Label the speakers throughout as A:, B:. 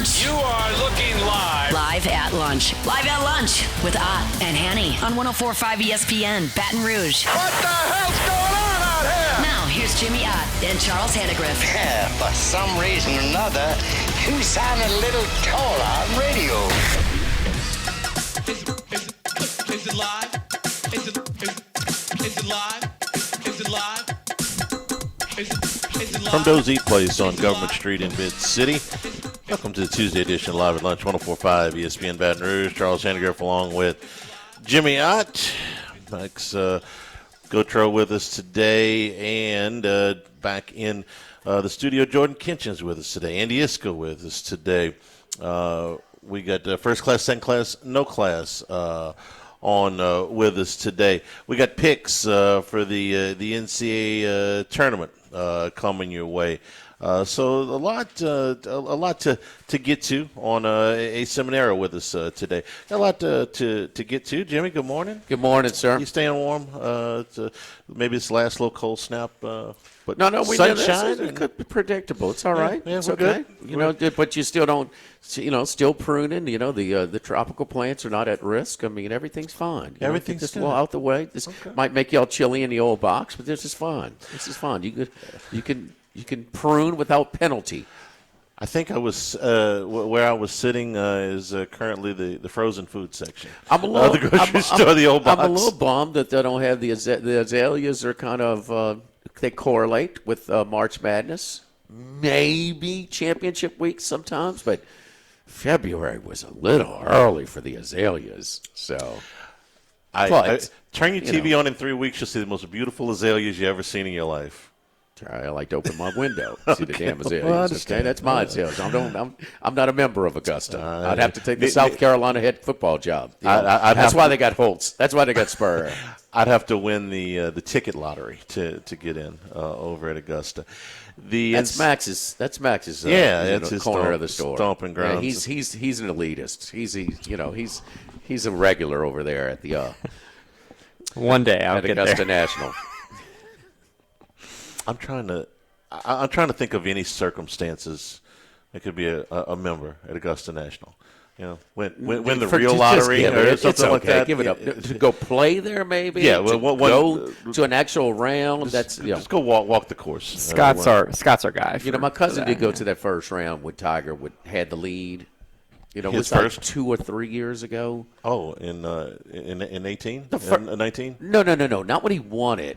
A: Lunch.
B: You are looking live.
A: Live at Lunch. Live at Lunch with Ott and Hanny on 104.5 ESPN, Baton Rouge.
B: What the hell's going on out here?
A: Now, here's Jimmy Ott and Charles Hannegriff.
C: Yeah, for some reason or another, you sound a little taller on radio.
D: Is it live? Is it live? Is it live? Is it live?
E: From Dozy Place on Government Street in Mid-City. Welcome to the Tuesday edition of Live at Lunch, 104.5 ESPN Baton Rouge. Charles Hannegriff along with Jimmy Ott. Mike's Gotro with us today, and back in the studio, Jordan Kinchin's with us today. Andy Isco with us today. We got first class, second class, no class on with us today. We got picks for the NCAA tournament coming your way. So a lot to get to on a Seminara with us today. Got a lot to get to. Jimmy, good morning.
F: Good morning, sir.
E: You staying warm? Maybe this last little cold snap. But
F: No, we
E: sunshine.
F: It could be predictable. It's all right.
E: Yeah,
F: it's
E: we're
F: okay.
E: good.
F: You know, but you still don't. Still pruning. You know, the tropical plants are not at risk. I mean, everything's fine.
E: Everything's
F: just
E: good.
F: out the way. This might make you all chilly in the old box, but this is fine. This is fine. You can prune without penalty.
E: I think I was where I was sitting is currently the frozen food section.
F: I'm a little.
E: The grocery store, the old box.
F: I'm a little bummed that they don't have the azaleas. Are kind of they correlate with March Madness. Maybe championship week sometimes, but February was a little early for the azaleas. So,
E: Turn your TV on in 3 weeks, you'll see the most beautiful azaleas you ever seen in your life.
F: I like to open my window, see the damn azaleas.
E: Well,
F: Okay, that's my azaleas. I'm not a member of Augusta. I'd have to take the South Carolina head football job. That's why they got Holtz. That's why they got Spur.
E: I'd have to win the ticket lottery to get in over at Augusta.
F: That's Max's. That's Max's.
E: That's his
F: corner of the store.
E: Stomping grounds.
F: Yeah, he's an elitist. He's a regular over there at the.
G: One day I'll
F: at
G: get
F: Augusta
G: there.
F: National.
E: I'm trying to think of any circumstances that could be a member at Augusta National. You know, win the real lottery or something like that.
F: Give it up. To go play there, maybe.
E: Yeah,
F: go to an actual round.
E: Just go walk the course.
G: Scott's our guy.
F: My cousin did go to that first round with Tiger. Had the lead. It was
E: first?
F: like 2 or 3 years ago.
E: Oh, in 18, in 19.
F: No, not what he wanted.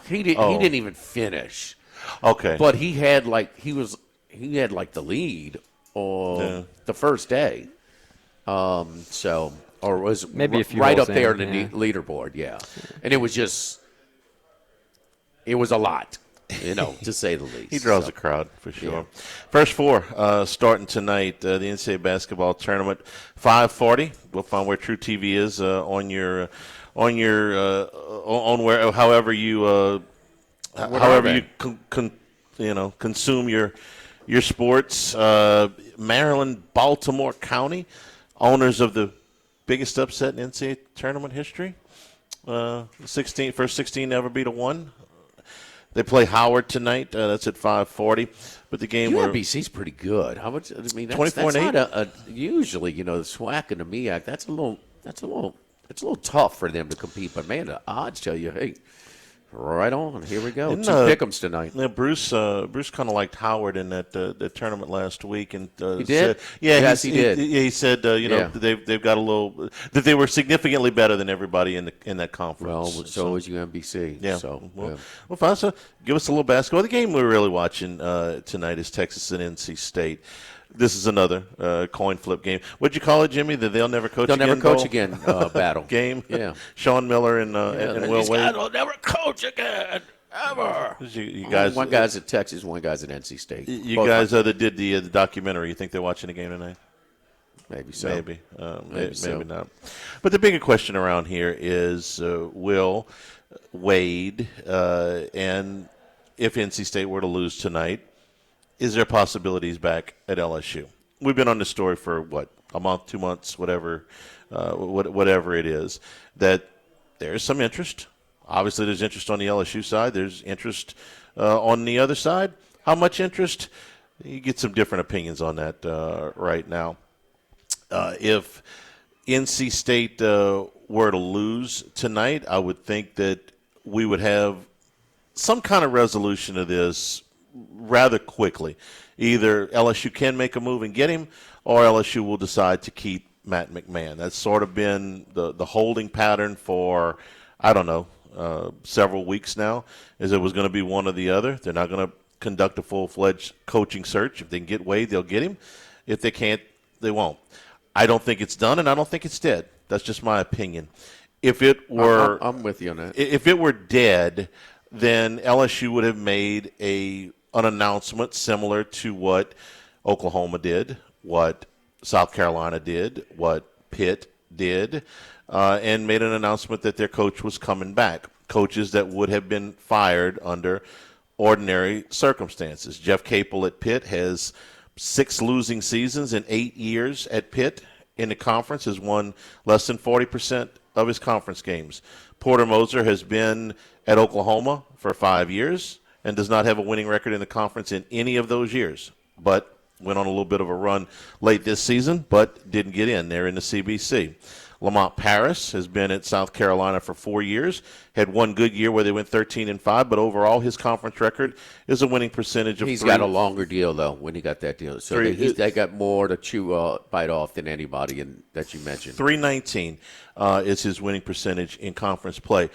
F: He didn't even finish.
E: Okay,
F: but he had he had the lead on the first day. Or was
G: maybe a few
F: right
G: holes
F: up there
G: in,
F: in the leaderboard, and it was a lot, to say the least.
E: He draws a crowd for sure. Yeah. First four starting tonight, the NCAA basketball tournament, 5:40. We'll find where True TV is on however you consume your sports. Maryland, Baltimore County, owners of the biggest upset in NCAA tournament history. First 16 never beat a 1. They play Howard tonight. That's at 5:40. But the game
F: UMBC's pretty good. How much? I mean, that's
E: 24-8.
F: Not usually, the SWAC and the MEAC. That's a little tough for them to compete. But man, the odds tell you, hey, right on. Here we go. 2 pick'ems tonight.
E: Yeah, Bruce kind of liked Howard in that tournament last week, and
F: he did.
E: He
F: did.
E: He said they've got a little that they were significantly better than everybody in that conference.
F: Well, so is UMBC.
E: Yeah.
F: So
E: well, fine. So give us a little basketball. The game we're really watching tonight is Texas and NC State. This is another coin flip game. What'd you call it, Jimmy? The they'll never coach again
F: battle
E: game.
F: Yeah.
E: Sean Miller and Will Wade.
F: They'll never coach again ever.
E: You guys.
F: One guy's at Texas, one guy's at NC State.
E: You guys that did the documentary. You think they're watching the game tonight?
F: Maybe so.
E: Maybe not. But the bigger question around here is will Wade and if NC State were to lose tonight, is there possibilities back at LSU? We've been on this story for, a month, 2 months, whatever it is, that there's some interest. Obviously, there's interest on the LSU side. There's interest on the other side. How much interest? you get some different opinions on that right now. If NC State were to lose tonight, I would think that we would have some kind of resolution of this rather quickly. Either LSU can make a move and get him, or LSU will decide to keep Matt McMahon. That's sort of been the holding pattern for, I don't know, several weeks now, is it was going to be one or the other. They're not going to conduct a full-fledged coaching search. If they can get Wade, they'll get him. If they can't, they won't. I don't think it's done, and I don't think it's dead. That's just my opinion. If it were,
F: I'm with you on that.
E: If it were dead, then LSU would have made an announcement similar to what Oklahoma did, what South Carolina did, what Pitt did, and made an announcement that their coach was coming back. Coaches that would have been fired under ordinary circumstances. Jeff Capel at Pitt has 6 losing seasons in 8 years at Pitt in the conference, has won less than 40% of his conference games. Porter Moser has been at Oklahoma for 5 years and does not have a winning record in the conference in any of those years, but went on a little bit of a run late this season, but didn't get in there in the CBC. Lamont Paris has been at South Carolina for 4 years, had one good year where they went 13-5, but overall his conference record is a winning percentage of
F: He's got a longer deal, though, when he got that deal. So they got more to bite off than anybody that you mentioned.
E: 319 is his winning percentage in conference play.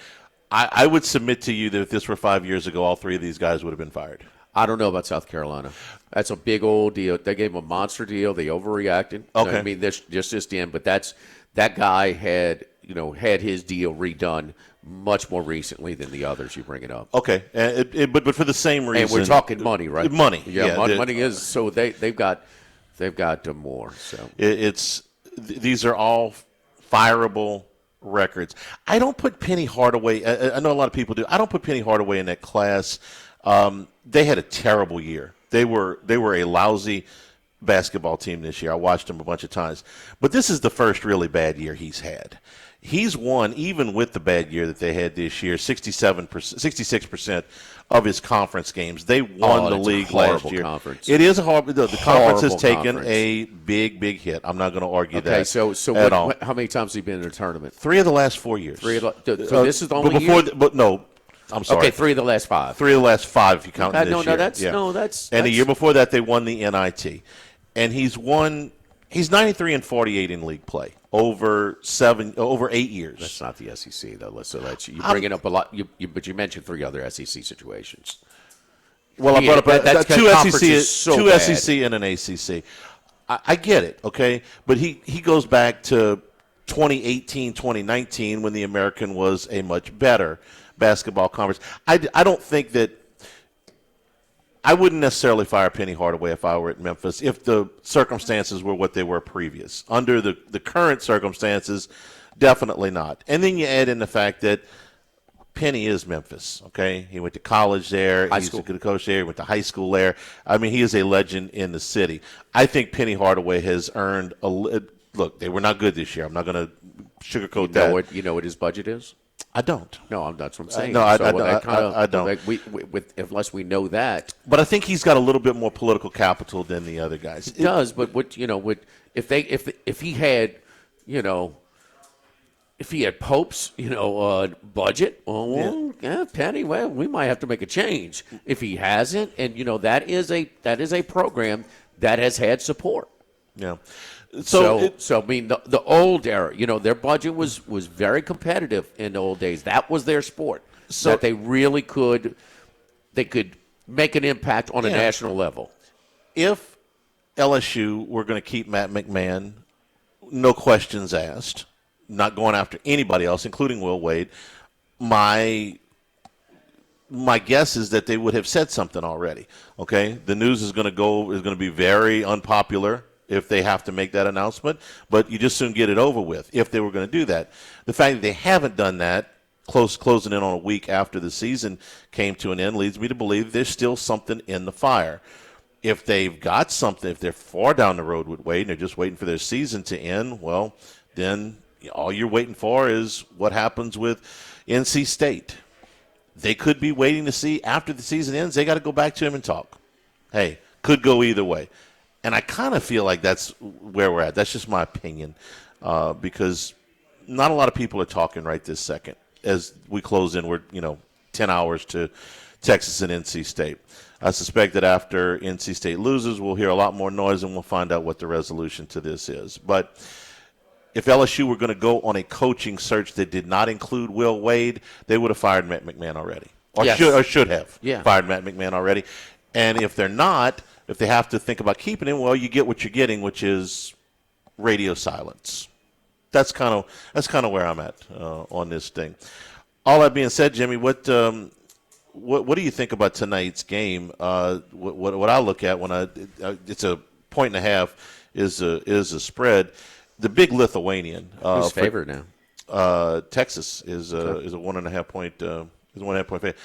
E: I would submit to you that if this were 5 years ago, all 3 of these guys would have been fired.
F: I don't know about South Carolina. That's a big old deal. They gave him a monster deal. They overreacted.
E: Okay.
F: I mean, just the end, but that guy had his deal redone much more recently than the others you bring it up.
E: Okay, but for the same reason.
F: And we're talking money, right?
E: Money,
F: money is so they've got more. So
E: these are all fireable records. I don't put Penny Hardaway. I know a lot of people do. I don't put Penny Hardaway in that class. They had a terrible year. They were a lousy basketball team this year. I watched them a bunch of times. But this is the first really bad year he's had. He's won, even with the bad year that they had this year, 66% of his conference games. They won the league last year.
F: Conference.
E: It is a horrible. The conference has taken
F: conference.
E: A big hit. I'm not going to argue that.
F: So
E: at all.
F: How many times have you been in a tournament?
E: 3 of the last 4 years.
F: So this is the only year?
E: But no. I'm sorry.
F: Okay, 3 of the last 5.
E: 3 of the last 5 if you count this year.
F: That's
E: and the year before that they won the NIT. And he's 93-48 in league play over 8 years.
F: That's not the SEC though. So you bringing up a lot. But you mentioned 3 other SEC situations.
E: Well, I brought up two
F: SEC
E: SEC and an ACC. I get it, okay, but he goes back to 2018, 2019 when the American was a much better basketball conference. I don't think that. I wouldn't necessarily fire Penny Hardaway if I were at Memphis if the circumstances were what they were previous. Under the current circumstances, definitely not. And then you add in the fact that Penny is Memphis, okay? He went to college there. He's a good coach there. He went to high school there. I mean, he is a legend in the city. I think Penny Hardaway has earned a – look, they were not good this year. I'm not going to sugarcoat that.
F: You know what his budget is?
E: I don't.
F: No, that's what I'm saying.
E: No, I don't.
F: Like unless we know that.
E: But I think he's got a little bit more political capital than the other guys.
F: He does, but if he had, if he had Pope's, budget, Penny, well, we might have to make a change. If he hasn't, and that is a program that has had support.
E: Yeah.
F: So I mean, the old era, their budget was very competitive in the old days. That was their sport. So that they really could make an impact on a national level.
E: If LSU were going to keep Matt McMahon, no questions asked, not going after anybody else, including Will Wade, my guess is that they would have said something already. Okay, the news is going to be very unpopular if they have to make that announcement, but you just soon get it over with if they were going to do that. The fact that they haven't done that, closing in on a week after the season came to an end, leads me to believe there's still something in the fire. If they've got something, if they're far down the road with Wade and they're just waiting for their season to end, well, then all you're waiting for is what happens with NC State. They could be waiting to see after the season ends, they got to go back to him and talk. Hey, Could go either way. And I kind of feel like that's where we're at. That's just my opinion, because not a lot of people are talking right this second. As we close in, we're 10 hours to Texas and NC State. I suspect that after NC State loses, we'll hear a lot more noise and we'll find out what the resolution to this is. But if LSU were going to go on a coaching search that did not include Will Wade, they would have fired Matt McMahon already, or should have fired Matt McMahon already. And if they're not, if they have to think about keeping him, well, you get what you're getting, which is radio silence. That's kind of where I'm at on this thing. All that being said, Jimmy, what do you think about tonight's game? What I look at when it's a 1.5 is a spread. The big Lithuanian.
F: Who's favored now?
E: Texas is a 1.5 point. Is a 1.5 point favorite.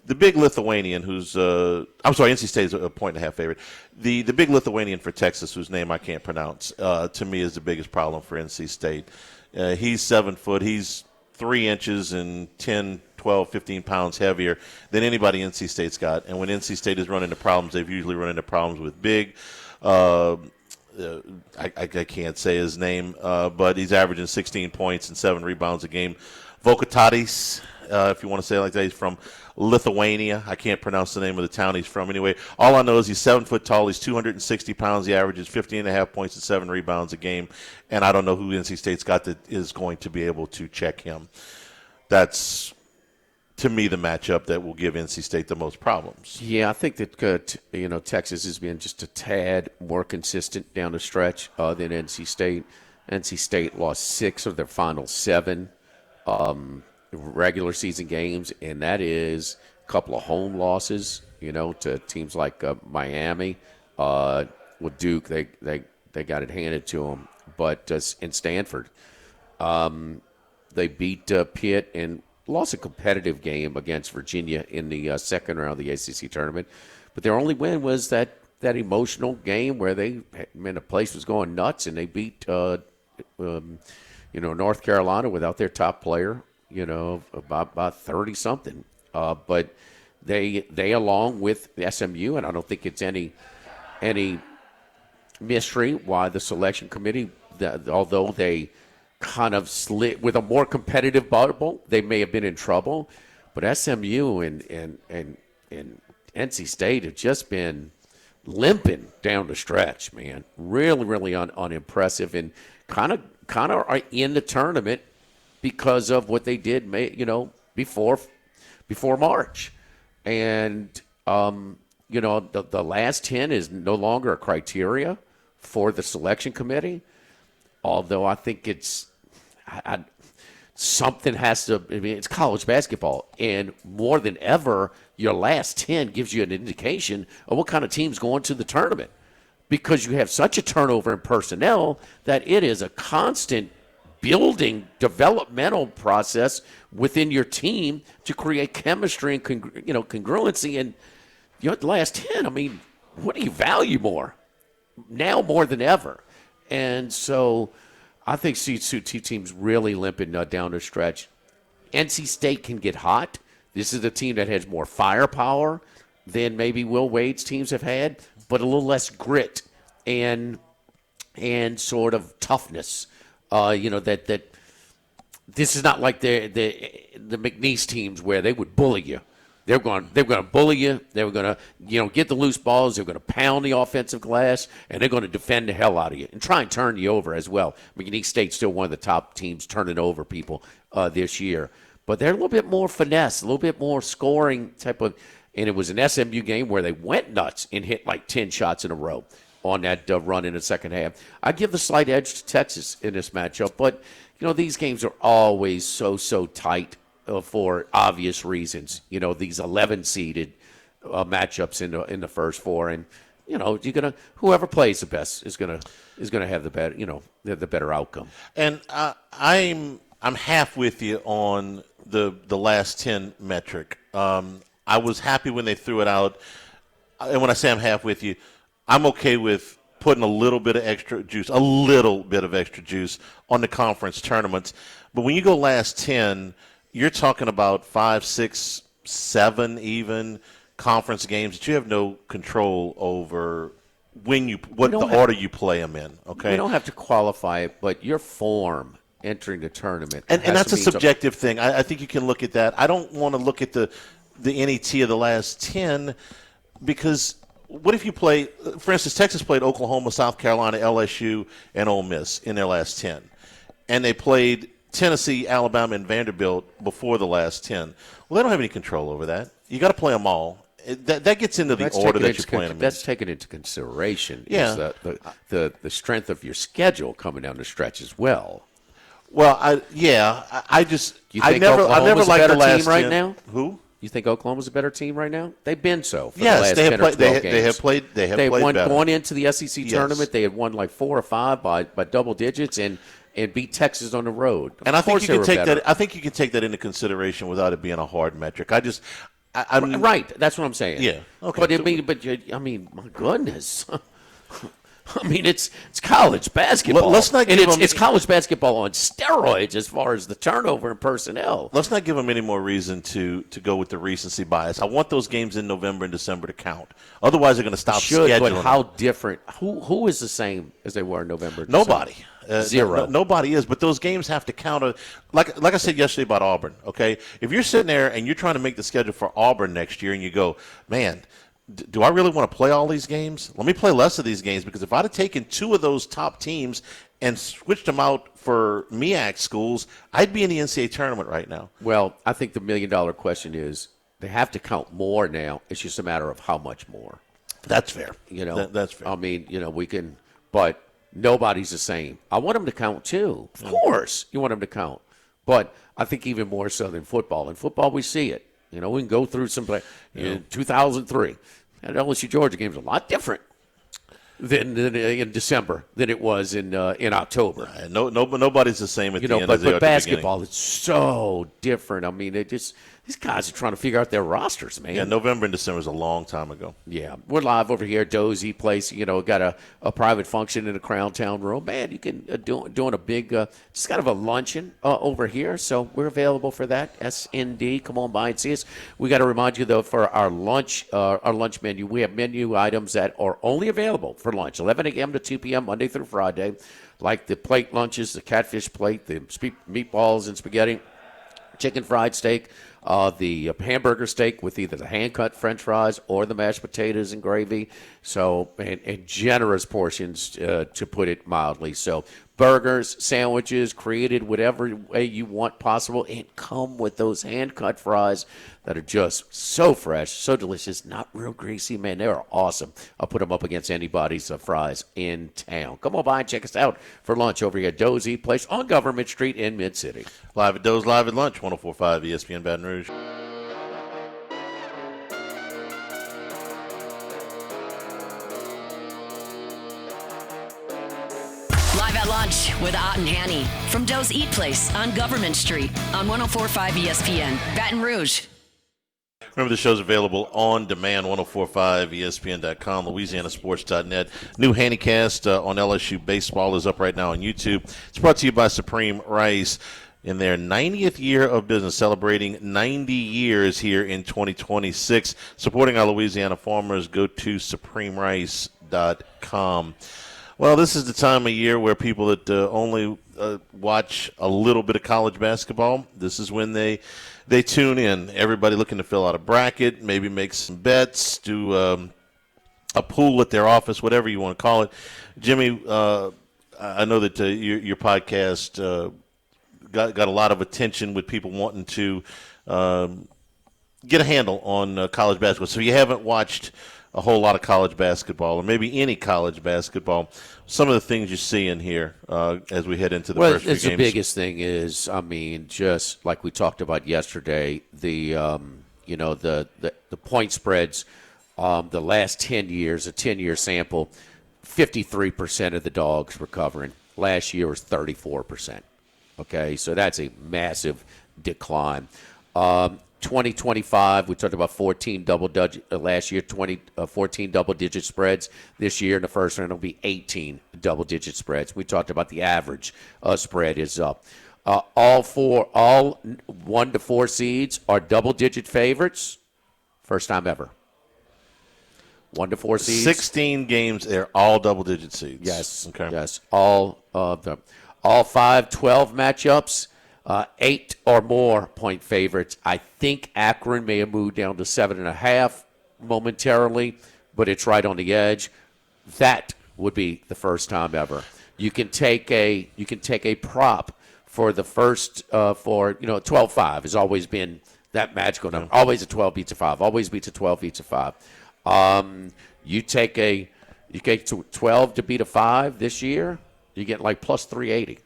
E: The big Lithuanian, NC State is a 1.5 favorite. The big Lithuanian for Texas, whose name I can't pronounce, to me is the biggest problem for NC State. He's 7 foot. He's 3 inches and 10, 12, 15 pounds heavier than anybody NC State's got. And when NC State is running into problems, they've usually run into problems with big. I can't say his name, but he's averaging 16 points and 7 rebounds a game. Vokatatis, if you want to say it like that, he's from Lithuania. I can't pronounce the name of the town he's from anyway. All I know is he's 7 foot tall. He's 260 pounds. He averages 15.5 points and 7 rebounds a game. And I don't know who NC State's got that is going to be able to check him. That's, to me, the matchup that will give NC State the most problems.
F: Yeah, I think that Texas has been just a tad more consistent down the stretch than NC State. NC State lost 6 of their final 7 regular season games, and that is a couple of home losses, to teams like Miami. With Duke, they got it handed to them. But in Stanford, they beat Pitt and lost a competitive game against Virginia in the second round of the ACC tournament. But their only win was that emotional game where the place was going nuts, and they beat North Carolina without their top player, about 30-something. But they along with the SMU, and I don't think it's any mystery why the selection committee, although they kind of slid with a more competitive bubble, they may have been in trouble. But SMU and NC State have just been limping down the stretch, man. Really, really unimpressive, and kind of are in the tournament because of what they did, before March. And the last 10 is no longer a criteria for the selection committee. Although I think it's something has to. I mean, it's college basketball, and more than ever, your last 10 gives you an indication of what kind of team's going to the tournament, because you have such a turnover in personnel that it is a constant building developmental process within your team to create chemistry and congruency. And the last 10, I mean, what do you value more now more than ever? And so I think two teams really limping down the stretch. NC State can get hot. This is a team that has more firepower than maybe Will Wade's teams have had, but a little less grit and sort of toughness. That this is not like the McNeese teams where they would bully you. They're going to bully you. They're going to get the loose balls. They're going to pound the offensive glass, and they're going to defend the hell out of you and try and turn you over as well. McNeese State's still one of the top teams turning over people this year, but they're a little bit more finesse, a little bit more scoring type of. And it was an SMU game where they went nuts and hit like 10 shots in a row on that run in the second half. I give the slight edge to Texas in this matchup, but these games are always so tight. For obvious reasons, these 11-seeded matchups in the first 4, and whoever plays the best is gonna have the better the better outcome.
E: And I'm half with you on the last 10 metric. I was happy when they threw it out, and when I say I'm half with you, I'm okay with putting a little bit of extra juice on the conference tournaments. But when you go last 10. You're talking about 5, 6, 7 even conference games that you have no control over what the order you play them in. Okay,
F: we don't have to qualify it, but your form entering the tournament,
E: and that's a subjective thing. I think you can look at that. I don't want to look at the NET of the last 10 because what if you play, for instance, Texas played Oklahoma, South Carolina, LSU, and Ole Miss in their last 10, and they played Tennessee, Alabama, and Vanderbilt before the last 10. Well, they don't have any control over that. You got to play them all. That gets into the order that you're playing them in.
F: That's taken into consideration.
E: Yeah.
F: Is the strength of your schedule coming down the stretch as well.
E: Well, I never
F: Oklahoma's
E: liked the last
F: team right
E: 10.
F: now.
E: Who?
F: You think Oklahoma's a better team right now? They've been so for
E: Yes,
F: the last
E: they have
F: 10 or
E: played.
F: 12 games.
E: They have played
F: won
E: better.
F: going into the SEC tournament. They had won like 4 or 5 by double digits and beat Texas on the road.
E: And I think you can take that. I think you can take that into consideration without it being a hard metric. I'm
F: right. That's what I'm saying.
E: Yeah. Okay.
F: But my goodness. I mean, it's college basketball.
E: Let's not give them,
F: it's college basketball on steroids as far as the turnover and personnel.
E: Let's not give them any more reason to go with the recency bias. I want those games in November and December to count. Otherwise, they're going to stop scheduling.
F: But how different? Who is the same as they were in November?
E: Nobody.
F: Zero.
E: Nobody is, but those games have to count. Like I said yesterday about Auburn, okay? If you're sitting there and you're trying to make the schedule for Auburn next year and you go, man, do I really want to play all these games? Let me play less of these games because if I'd have taken 2 of those top teams and switched them out for MEAC schools, I'd be in the NCAA tournament right now.
F: Well, I think the million-dollar question is they have to count more now. It's just a matter of how much more.
E: That's fair.
F: That's fair. I mean, we can, but nobody's the same. I want them to count too. Of course, you want them to count. But I think even more so than football. In football, we see it. We can go through some play. In 2003, that LSU Georgia game was a lot different than in December than it was in October.
E: Nobody's the same at the end of the
F: But basketball is so different. I mean, these guys are trying to figure out their rosters, man.
E: Yeah, November and December is a long time ago.
F: Yeah, we're live over here at Dozy Place. Got a private function in the Crown Town room. Man, you can doing a big, just kind of a luncheon over here. So we're available for that. SND, come on by and see us. We got to remind you though, for our lunch menu, we have menu items that are only available for lunch, 11 a.m. to 2 p.m. Monday through Friday, like the plate lunches, the catfish plate, the meatballs and spaghetti, chicken fried steak. The hamburger steak with either the hand-cut French fries or the mashed potatoes and gravy. So, and generous portions, to put it mildly. So, burgers, sandwiches, created whatever way you want possible, and come with those hand-cut fries that are just so fresh, so delicious, not real greasy. Man, they are awesome. I'll put them up against anybody's fries in town. Come on by and check us out for lunch over here at Dozy Place on Government Street in Mid-City.
E: Live at Doe's, live at lunch, 104.5 ESPN Baton Rouge.
A: Live at lunch with Ott and Hanny from Doe's Eat Place on Government Street on 104.5 ESPN Baton Rouge.
E: Remember, the show's available on demand, 1045ESPN.com, LouisianaSports.net. New Handycast on LSU Baseball is up right now on YouTube. It's brought to you by Supreme Rice in their 90th year of business, celebrating 90 years here in 2026. Supporting our Louisiana farmers, go to SupremeRice.com. Well, this is the time of year where people that only watch a little bit of college basketball, this is when they tune in. Everybody looking to fill out a bracket, maybe make some bets, do a pool at their office, whatever you want to call it. Jimmy, I know that your podcast got a lot of attention with people wanting to get a handle on college basketball. So you haven't watched a whole lot of college basketball, or maybe any college basketball. Some of the things you see in here as we head into the first few games.
F: The biggest thing is, I mean, just like we talked about yesterday, the point spreads, the last 10 years, a 10-year sample, 53% of the dogs were covering. Last year was 34%. Okay, so that's a massive decline. 2025, we talked about 14 double-digit last year, 14 double-digit spreads. This year in the first round, it'll be 18 double-digit spreads. We talked about the average spread is up. All 1 to 4 seeds are double-digit favorites. First time ever. 1 to 4 seeds.
E: 16 games. They're all double-digit seeds.
F: Yes.
E: Okay.
F: Yes. All of them. All 5 12 matchups. 8 or more point favorites. I think Akron may have moved down to 7.5 momentarily, but it's right on the edge. That would be the first time ever. You can take a prop for the first 12-5 has always been that magical number. Always a 12 beats a 5. Always beats a 12 beats a 5. You take 12 to beat a 5 this year, you get like plus 380.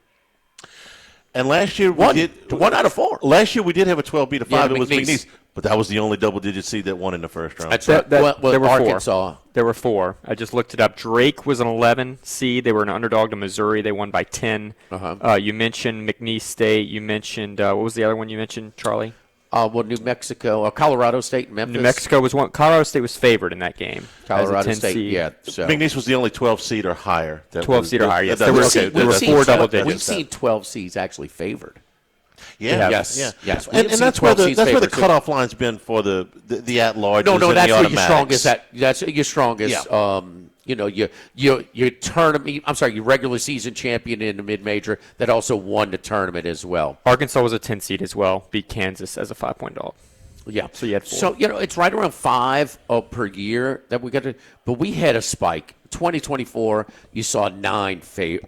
E: And last year we did
F: 1 out of 4.
E: Last year we did have a 12 beat a 5.
F: Yeah,
E: It was
F: McNeese.
E: McNeese, but that was the only double-digit seed that won in the first round.
F: That's right.
G: There were
F: Arkansas.
G: 4. There were 4. I just looked it up. Drake was an 11 seed. They were an underdog to Missouri. They won by 10. You mentioned McNeese State. You mentioned what was the other one you mentioned, Charlie?
F: New Mexico, Colorado State, and Memphis.
G: New Mexico was one. Colorado State was favored in that game.
F: Colorado
G: as a 10
F: State,
G: seed.
F: yeah. So.
E: McNeese was the only 12 seed or higher.
G: 12 seed or higher, yes.
E: There
G: There were 4 double digits.
F: We've seen 12 seeds actually favored.
E: Yeah.
F: Yes.
E: Yeah.
F: Yes.
E: And that's where the
F: favored,
E: cutoff line's been for the at-large.
F: No, that's where your
E: automatics.
F: strongest. That's your strongest.
E: Yeah.
F: Your tournament. I'm sorry, your regular season champion in the mid-major that also won the tournament as well.
G: Arkansas was a 10 seed as well. Beat Kansas as a 5-point dog.
F: Yeah.
G: So you had 4.
F: So it's right around 5 per year that we got to. But we had a spike. 2024, you saw 9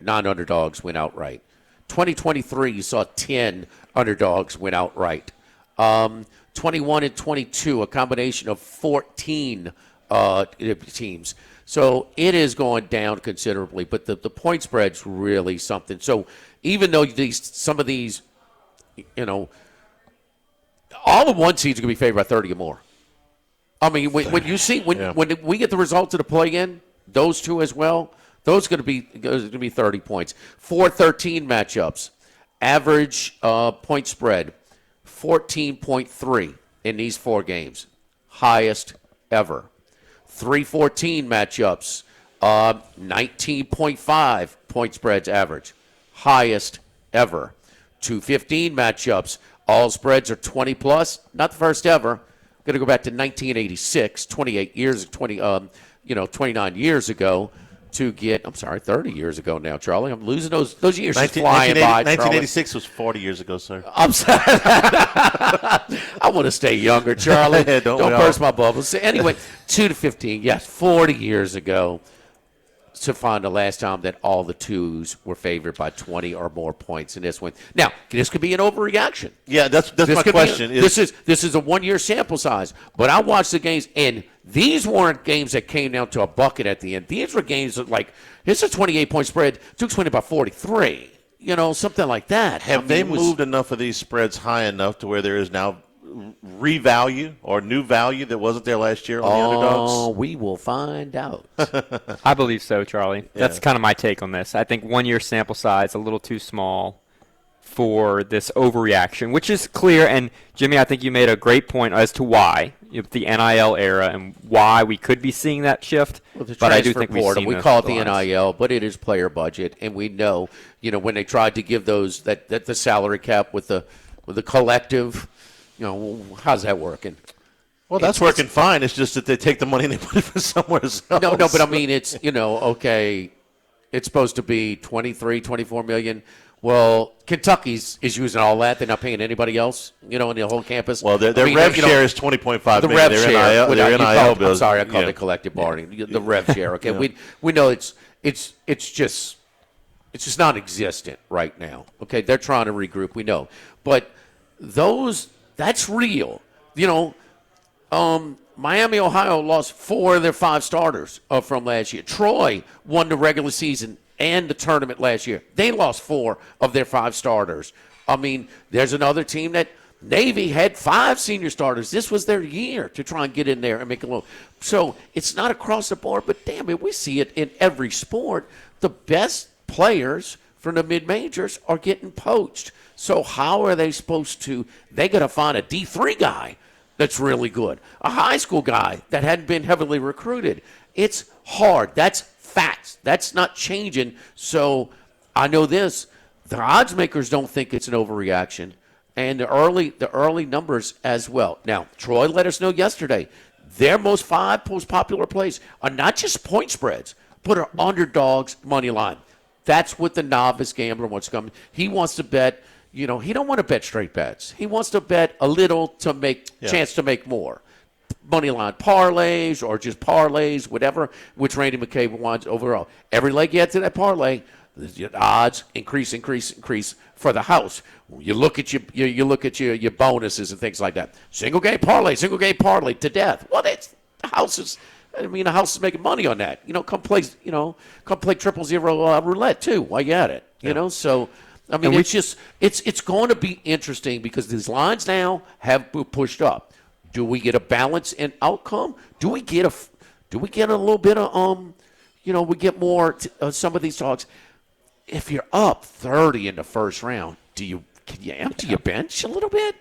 F: underdogs win outright. 2023, you saw 10 underdogs win outright. 21 and 22, a combination of 14 teams. So it is going down considerably, but the point spread's really something. So even though some of these, all the 1 seeds are going to be favored by 30 or more. I mean, when we get the results of the play-in, those 2 as well, those are going to be 30 points. 4-13 matchups, average point spread 14.3 in these 4 games, highest ever. 3-14 matchups, 19.5 point spreads average, highest ever. 2-15 matchups, all spreads are 20 plus, not the first ever. Going to go back to 1986, 29 years ago. To get, 30 years ago now, Charlie. I'm losing those years just flying by.
E: 1986 was 40 years ago, sir.
F: I'm sorry. I want to stay younger, Charlie. Don't burst my bubbles. So anyway, 2-15, yes, 40 years ago to find the last time that all the 2s were favored by 20 or more points in this one. Now, this could be an overreaction.
E: Yeah, that's my question.
F: This is a 1-year sample size, but I watched the games and these weren't games that came down to a bucket at the end. These were games that, like, it's a 28-point spread. Duke's winning by 43. Something like that.
E: Have they moved enough of these spreads high enough to where there is now revalue or new value that wasn't there last year on the underdogs?
F: Oh, we will find out.
G: I believe so, Charlie. That's kind of my take on this. I think 1-year sample size a little too small for this overreaction, which is clear. And, Jimmy, I think you made a great point as to why, the NIL era and why we could be seeing that shift.
F: Well,
G: but I do think
F: we call it the NIL, but it is player budget. And we know, when they tried to give those that the salary cap with the collective, how's that working?
E: Well, that's working fine. It's just that they take the money and they put it for somewhere else.
F: No, but I mean, it's, okay, it's supposed to be 23, 24 million. Well, Kentucky's is using all that. They're not paying anybody else, in the whole campus.
E: Well, their rev share is 20.5
F: the
E: million.
F: Rev share.
E: Their NIL bills.
F: I'm sorry, I called it collective bargaining. The rev share. Okay, we know it's just non-existent right now. Okay, they're trying to regroup. We know, but that's real. Miami, Ohio lost 4 of their 5 starters from last year. Troy won the regular season and the tournament last year. They lost 4 of their 5 starters. I mean, there's another team that Navy had 5 senior starters. This was their year to try and get in there and make a little. So it's not across the board, but damn it, we see it in every sport. The best players from the mid-majors are getting poached. So how are they supposed to? They got to find a D3 guy that's really good, a high school guy that hadn't been heavily recruited. It's hard. That's facts. That's not changing. So I know this. The odds makers don't think it's an overreaction, and the early numbers as well. Now, Troy let us know yesterday their five most popular plays are not just point spreads, but are underdogs money line. That's what the novice gambler wants to come. He wants to bet, he don't want to bet straight bets. He wants to bet a little to make chance to make more. Money line parlays or just parlays, whatever, which Randy McCabe wants overall. Every leg you add to that parlay, the odds increase for the house. You look at your bonuses and things like that. Single game parlay to death. Well, the house is making money on that. Come play 000 roulette too while you at it. So it's going to be interesting because these lines now have pushed up. Do we get a balance in outcome? Do we get a little bit of we get more some of these dogs. If you're up 30 in the first round, can you empty your bench a little bit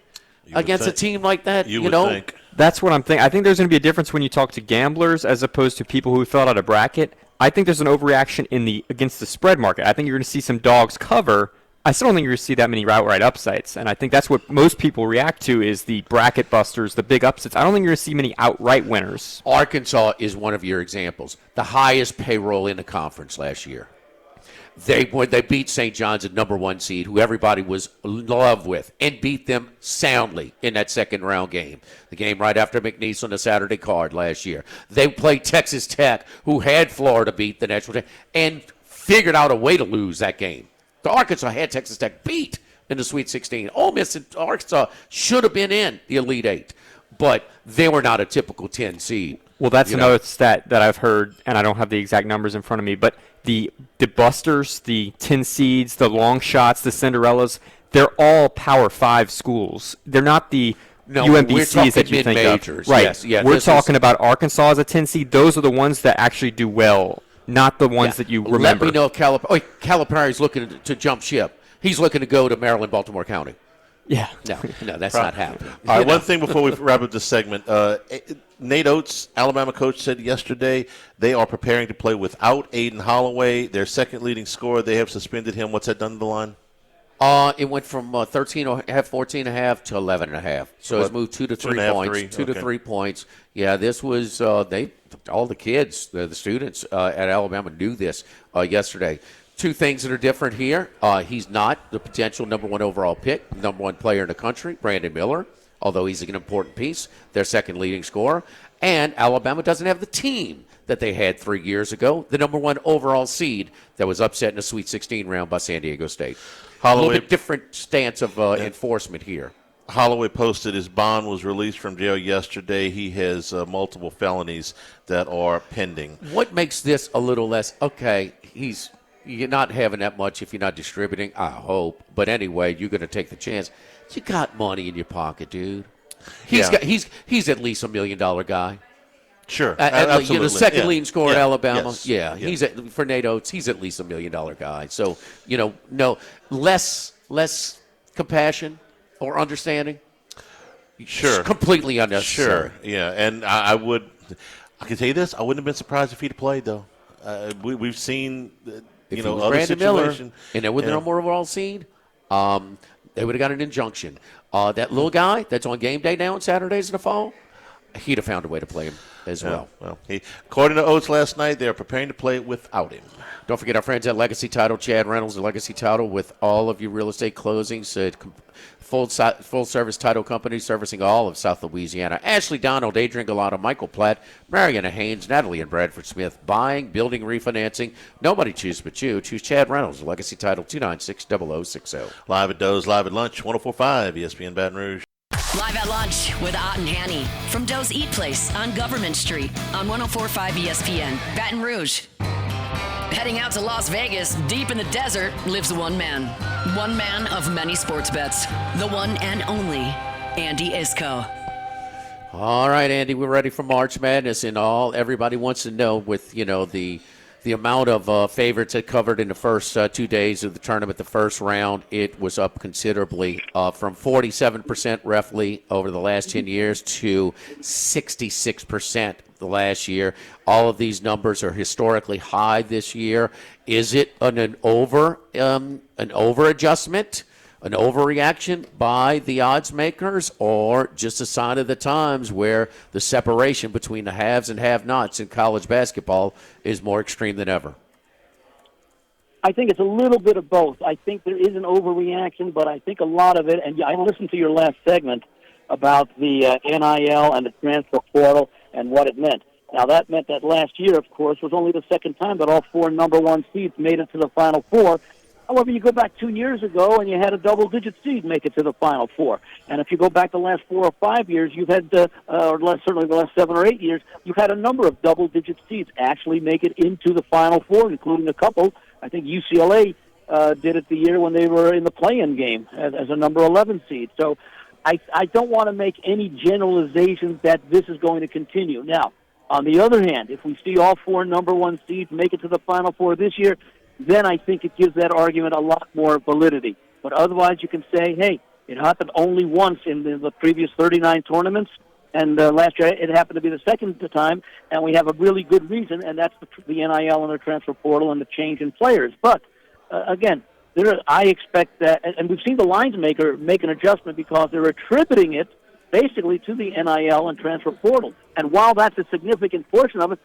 F: against a team like that?
E: You would think.
G: That's what I'm thinking. I think there's going to be a difference when you talk to gamblers as opposed to people who filled out a bracket. I think there's an overreaction against the spread market. I think you're going to see some dogs cover. I still don't think you're going to see that many outright upsets, and I think that's what most people react to is the bracket busters, the big upsets. I don't think you're going to see many outright winners.
F: Arkansas is one of your examples. The highest payroll in the conference last year. They beat St. John's at number 1 seed, who everybody was in love with, and beat them soundly in that second round game. The game right after McNeese on the Saturday card last year. They played Texas Tech, who had Florida beat the national team, and figured out a way to lose that game. The Arkansas had Texas Tech beat in the Sweet 16. Ole Miss and Arkansas should have been in the Elite Eight, but they were not a typical 10 seed.
G: Well, that's another stat that I've heard, and I don't have the exact numbers in front of me, but the busters, the 10 seeds, the long shots, the Cinderellas, they're all Power 5 schools. They're not the UMBCs that you think of. Right.
F: Yes, yeah,
G: we're talking about Arkansas as a 10 seed. Those are the ones that actually do well, not the ones that you remember.
F: Let me know if Calipari's looking to jump ship. He's looking to go to Maryland, Baltimore County.
G: Yeah.
F: No, that's not happening.
E: All right, one thing before we wrap up this segment. Nate Oates, Alabama coach, said yesterday they are preparing to play without Aiden Holloway, their second leading scorer. They have suspended him. What's that done to the line?
F: It went from 14.5 to 11.5. So it's moved 2 to 3 points. 2 to 3 points. Yeah, this was all the kids, the students at Alabama knew this yesterday. Two things that are different here. He's not the potential number 1 overall pick, number 1 player in the country, Brandon Miller, although he's an important piece, their second leading scorer. And Alabama doesn't have the team that they had 3 years ago, the number 1 overall seed that was upset in the Sweet 16 round by San Diego State. A little bit different stance of enforcement here.
E: Holloway posted his bond was released from jail yesterday. He has multiple felonies that are pending.
F: What makes this a little less, you're not having that much if you're not distributing, I hope. But anyway, you're going to take the chance. You got money in your pocket, dude. He's at least $1 million guy.
E: Sure, absolutely.
F: The second leading scorer at Alabama.
E: Yes.
F: He's for Nate Oates. He's at least $1 million guy. So no less compassion or understanding.
E: Sure,
F: completely unnecessary.
E: Sure, yeah, and I can tell you this: I wouldn't have been surprised if he'd played though. We've seen other
F: Brandon Miller,
E: situation,
F: and then with the number overall seed, they would have got an injunction. That little guy that's on game day now on Saturdays in the fall, he'd have found a way to play him as well.
E: According to Oates last night, they're preparing to play without him.
F: Don't forget our friends at Legacy Title, Chad Reynolds at Legacy Title with all of your real estate closings. Full-service title company servicing all of South Louisiana. Ashley Donald, Adrian Galata, Michael Platt, Mariana Haynes, Natalie and Bradford Smith. Buying, building, refinancing. Nobody chooses but you. Choose Chad Reynolds, Legacy Title, 296-0060.
E: Live at Doe's, live at lunch, 104.5 ESPN Baton Rouge.
A: Live at lunch with Ott and Hanny from Doe's Eat Place on Government Street on 104.5 ESPN Baton Rouge. Heading out to Las Vegas, deep in the desert, lives one man. One man of many sports bets. The one and only Andy Isco.
F: All right, Andy, we're ready for March Madness, and everybody wants to know with the amount of favorites that covered in the first 2 days of the tournament, the first round, it was up considerably from 47% roughly over the last 10 years to 66% the last year. All of these numbers are historically high this year. Is it an over adjustment, an overreaction by the odds makers or just a sign of the times where the separation between the haves and have-nots in college basketball is more extreme than ever?
H: I think it's a little bit of both. I think there is an overreaction, but I think a lot of it, and I listened to your last segment about the NIL and the transfer portal and what it meant. Now, that meant that last year, of course, was only the second time that all 4 number 1 seeds made it to the Final Four. However, you go back 2 years ago and you had a double-digit seed make it to the Final Four. And if you go back the last 4 or 5 years, you've had, certainly the last 7 or 8 years, you've had a number of double-digit seeds actually make it into the Final Four, including a couple. I think UCLA did it the year when they were in the play-in game as a number 11 seed. So I don't want to make any generalizations that this is going to continue. Now, on the other hand, if we see all 4 number 1 seeds make it to the Final Four this year, then I think it gives that argument a lot more validity. But otherwise, you can say, hey, it happened only once in the previous 39 tournaments, and last year it happened to be the second time, and we have a really good reason, and that's the NIL and the transfer portal and the change in players. But, again, I expect that, and we've seen the lines maker make an adjustment because they're attributing it basically to the NIL and transfer portal. And while that's a significant portion of it,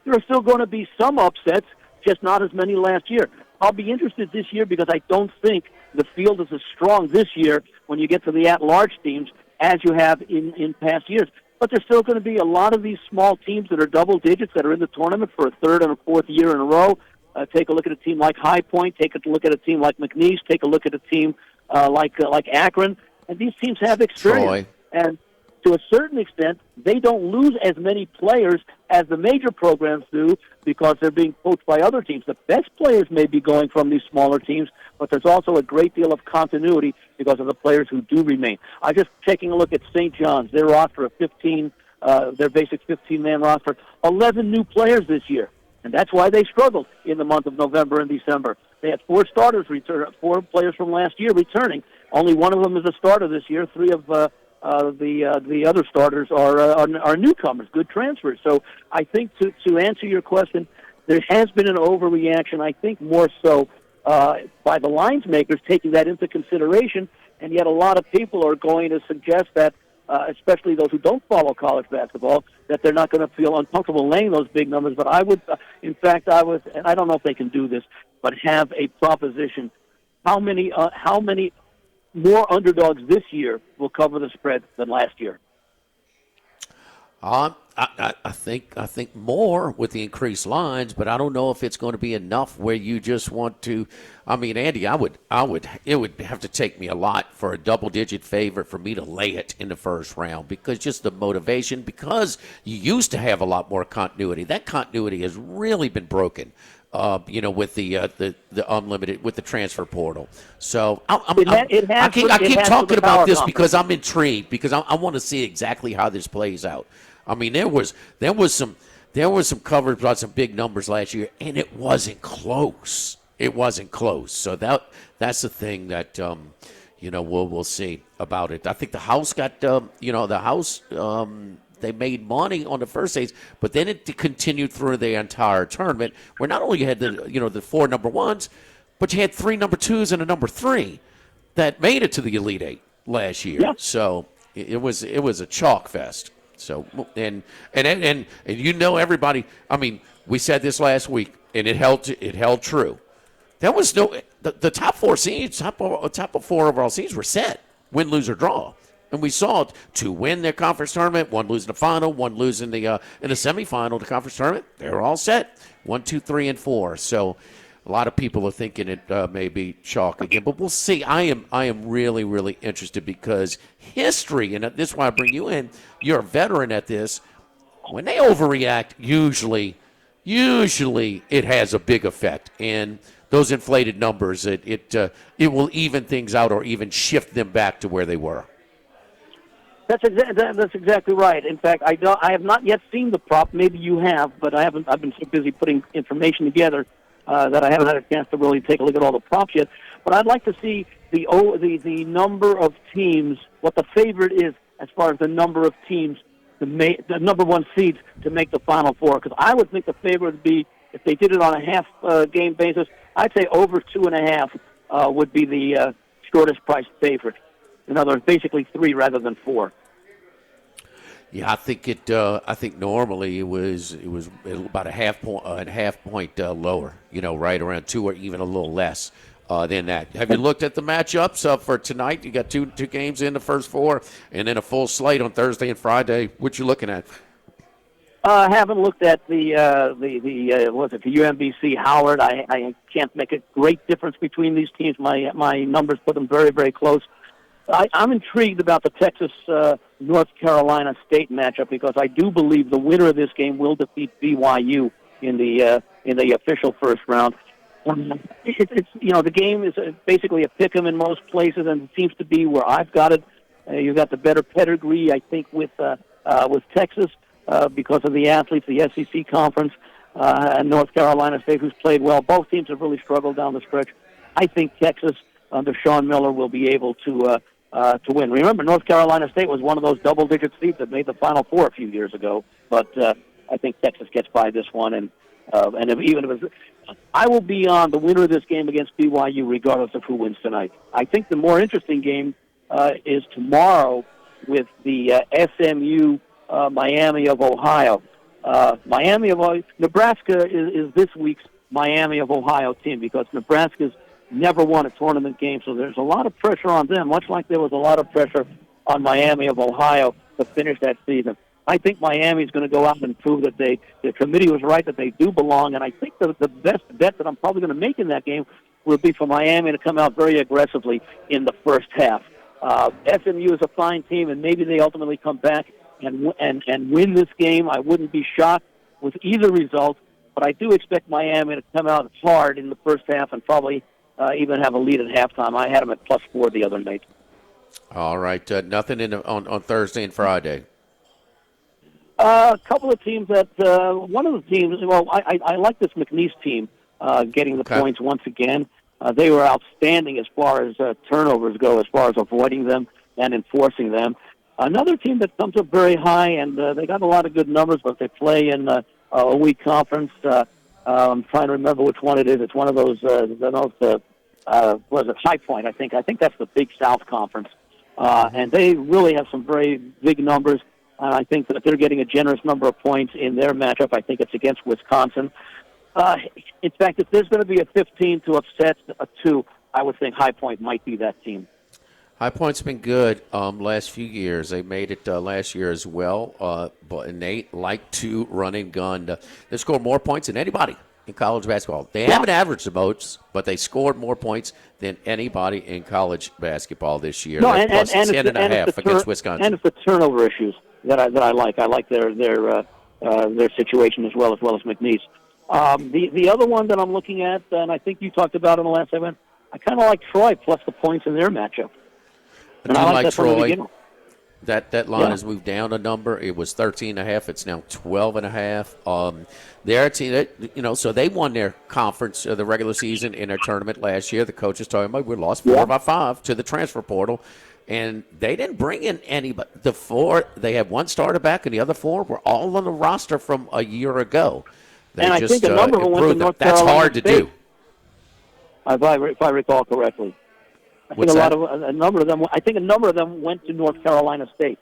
H: there are still going to be some upsets, just not as many last year. I'll be interested this year because I don't think the field is as strong this year when you get to the at-large teams as you have in past years. But there's still going to be a lot of these small teams that are double digits that are in the tournament for a third and a fourth year in a row. Take a look at a team like High Point. Take a look at a team like McNeese. Take a look at a team like Akron. And these teams have experience.
F: Troy.
H: And to a certain extent, they don't lose as many players as the major programs do because they're being coached by other teams. The best players may be going from these smaller teams, but there's also a great deal of continuity because of the players who do remain. I'm just taking a look at St. John's, their roster of 15, their basic 15-man roster, 11 new players this year. And that's why they struggled in the month of November and December. They had 4 starters return, 4 players from last year returning. Only one of them is a starter this year. 3 of the other starters are newcomers, good transfers. So I think to answer your question, there has been an overreaction, I think more so by the lines makers taking that into consideration, and yet a lot of people are going to suggest that, especially those who don't follow college basketball, that they're not going to feel uncomfortable laying those big numbers. But I would, in fact, and I don't know if they can do this, but have a proposition. How many more underdogs this year will cover the spread than last year?
F: I think more with the increased lines, but I don't know if it's going to be enough where you just want to. I mean, Andy, it would have to take me a lot for a double-digit favorite for me to lay it in the first round because just the motivation. Because you used to have a lot more continuity. That continuity has really been broken. With the unlimited, with the transfer portal. So I keep talking about this because I'm intrigued because I want to see exactly how this plays out. I mean, there was some coverage about some big numbers last year, and it wasn't close. It wasn't close. So that's the thing that we'll see about it. I think the house got they made money on the first days, but then it continued through the entire tournament where not only you had the 4 number 1s, but you had 3 number 2s and a number 3 that made it to the Elite 8 last year. Yeah. So it was a chalk fest. So and everybody. I mean, we said this last week, and it held true. There was the top 4 seeds, top 4 overall seeds were set, win, lose, or draw. And we saw 2 win their conference tournament, 1 lose in the final, 1 lose in the semifinal of the conference tournament. They were all set, 1, 2, 3, and 4. So a lot of people are thinking it may be chalk again, but we'll see. I am really, really interested because history, and this is why I bring you in. You're a veteran at this. When they overreact, usually it has a big effect, and those inflated numbers, it will even things out or even shift them back to where they were.
H: That's exactly right. In fact, I have not yet seen the prop. Maybe you have, but I haven't. I've been so busy putting information together that I haven't had a chance to really take a look at all the props yet. But I'd like to see the number of teams, what the favorite is as far as the number of teams, the number 1 seeds to make the Final Four. Because I would think the favorite would be, if they did it on a half game basis, I'd say over 2.5 would be the shortest priced favorite. In other words, basically 3 rather than 4.
F: Yeah, I think I think normally it was about a half point lower. Right around 2 or even a little less than that. Have you looked at the matchups for tonight? You got two games in the first 4, and then a full slate on Thursday and Friday. What you looking at?
H: I haven't looked at the UMBC Howard. I can't make a great difference between these teams. My numbers put them very, very close. I'm intrigued about the Texas North Carolina State matchup because I do believe the winner of this game will defeat BYU in the official first round. The game is basically a pick'em in most places, and it seems to be where I've got it. You've got the better pedigree, I think, with Texas because of the athletes, the SEC conference, and North Carolina State, who's played well. Both teams have really struggled down the stretch. I think Texas under Sean Miller will be able to win. Remember, North Carolina State was one of those double-digit seeds that made the Final Four a few years ago. But I think Texas gets by this one, and I will be on the winner of this game against BYU, regardless of who wins tonight. I think the more interesting game is tomorrow with the SMU Miami of Ohio. Nebraska is this week's Miami of Ohio team because Nebraska's never won a tournament game, so there's a lot of pressure on them, much like there was a lot of pressure on Miami of Ohio to finish that season. I think Miami's going to go out and prove that the committee was right, that they do belong, and I think the best bet that I'm probably going to make in that game will be for Miami to come out very aggressively in the first half. SMU is a fine team, and maybe they ultimately come back and win this game. I wouldn't be shocked with either result, but I do expect Miami to come out hard in the first half and probably even have a lead at halftime. I had them at +4 the other night.
F: All right, nothing on Thursday and Friday.
H: A couple of teams that one of the teams. Well, I like this McNeese team getting the points once again. They were outstanding as far as turnovers go, as far as avoiding them and enforcing them. Another team that comes up very high, and they got a lot of good numbers, but they play in a weak conference. I'm trying to remember which one it is. It's one of those. Was it High Point? I think that's the Big South Conference, and they really have some very big numbers. I think that they're getting a generous number of points in their matchup. I think it's against Wisconsin. In fact, if there's going to be a 15 to upset a 2, I would think High Point might be that team.
F: High Point's been good last few years. They made it last year as well, and they like to run and gun. They score more points than anybody in college basketball. They haven't averaged the most, but they scored more points than anybody in college basketball this year.
H: No,
F: and 10.5 against Wisconsin.
H: And it's the turnover issues that I like. I like their situation as well as McNeese. The other one that I'm looking at, and I think you talked about in the last segment, I kind of like Troy plus the points in their matchup.
F: And I like Troy. That line has moved down a number. It was 13.5. It's now 12.5. They're a team that, so they won their conference, the regular season, in their tournament last year. The coach is talking about we lost 4 by 5 to the transfer portal, and they didn't bring in anybody. The 4, they had one starter back, and the other 4 were all on the roster from a year ago. They
H: and
F: just,
H: I think a number of them went to North
F: That's
H: Carolina
F: hard to
H: State.
F: do.
H: If I recall correctly. I think a number of them went to North Carolina State.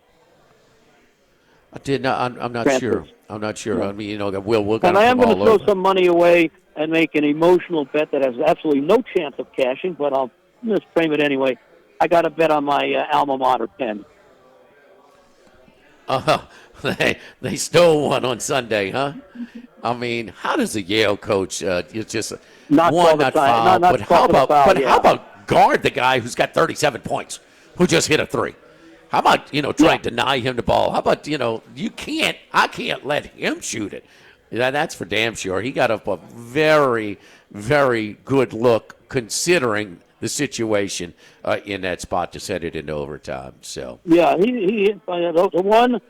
F: I did not. I'm not sure. I'm not sure. I mean, we're going to
H: and I am going to throw
F: over.
H: some money away and make an emotional bet that has absolutely no chance of cashing, but I'll just frame it anyway. I got to bet on my alma mater, Penn.
F: They stole one on Sunday, huh? I mean, how does a Yale coach just
H: not
F: foul? But how about guard the guy who's got 37 points, who just hit a 3? How about trying to deny him the ball? How about I can't let him shoot it. That's for damn sure. He got up a very, very good look considering the situation in that spot to set it into overtime. So
H: yeah, he the one.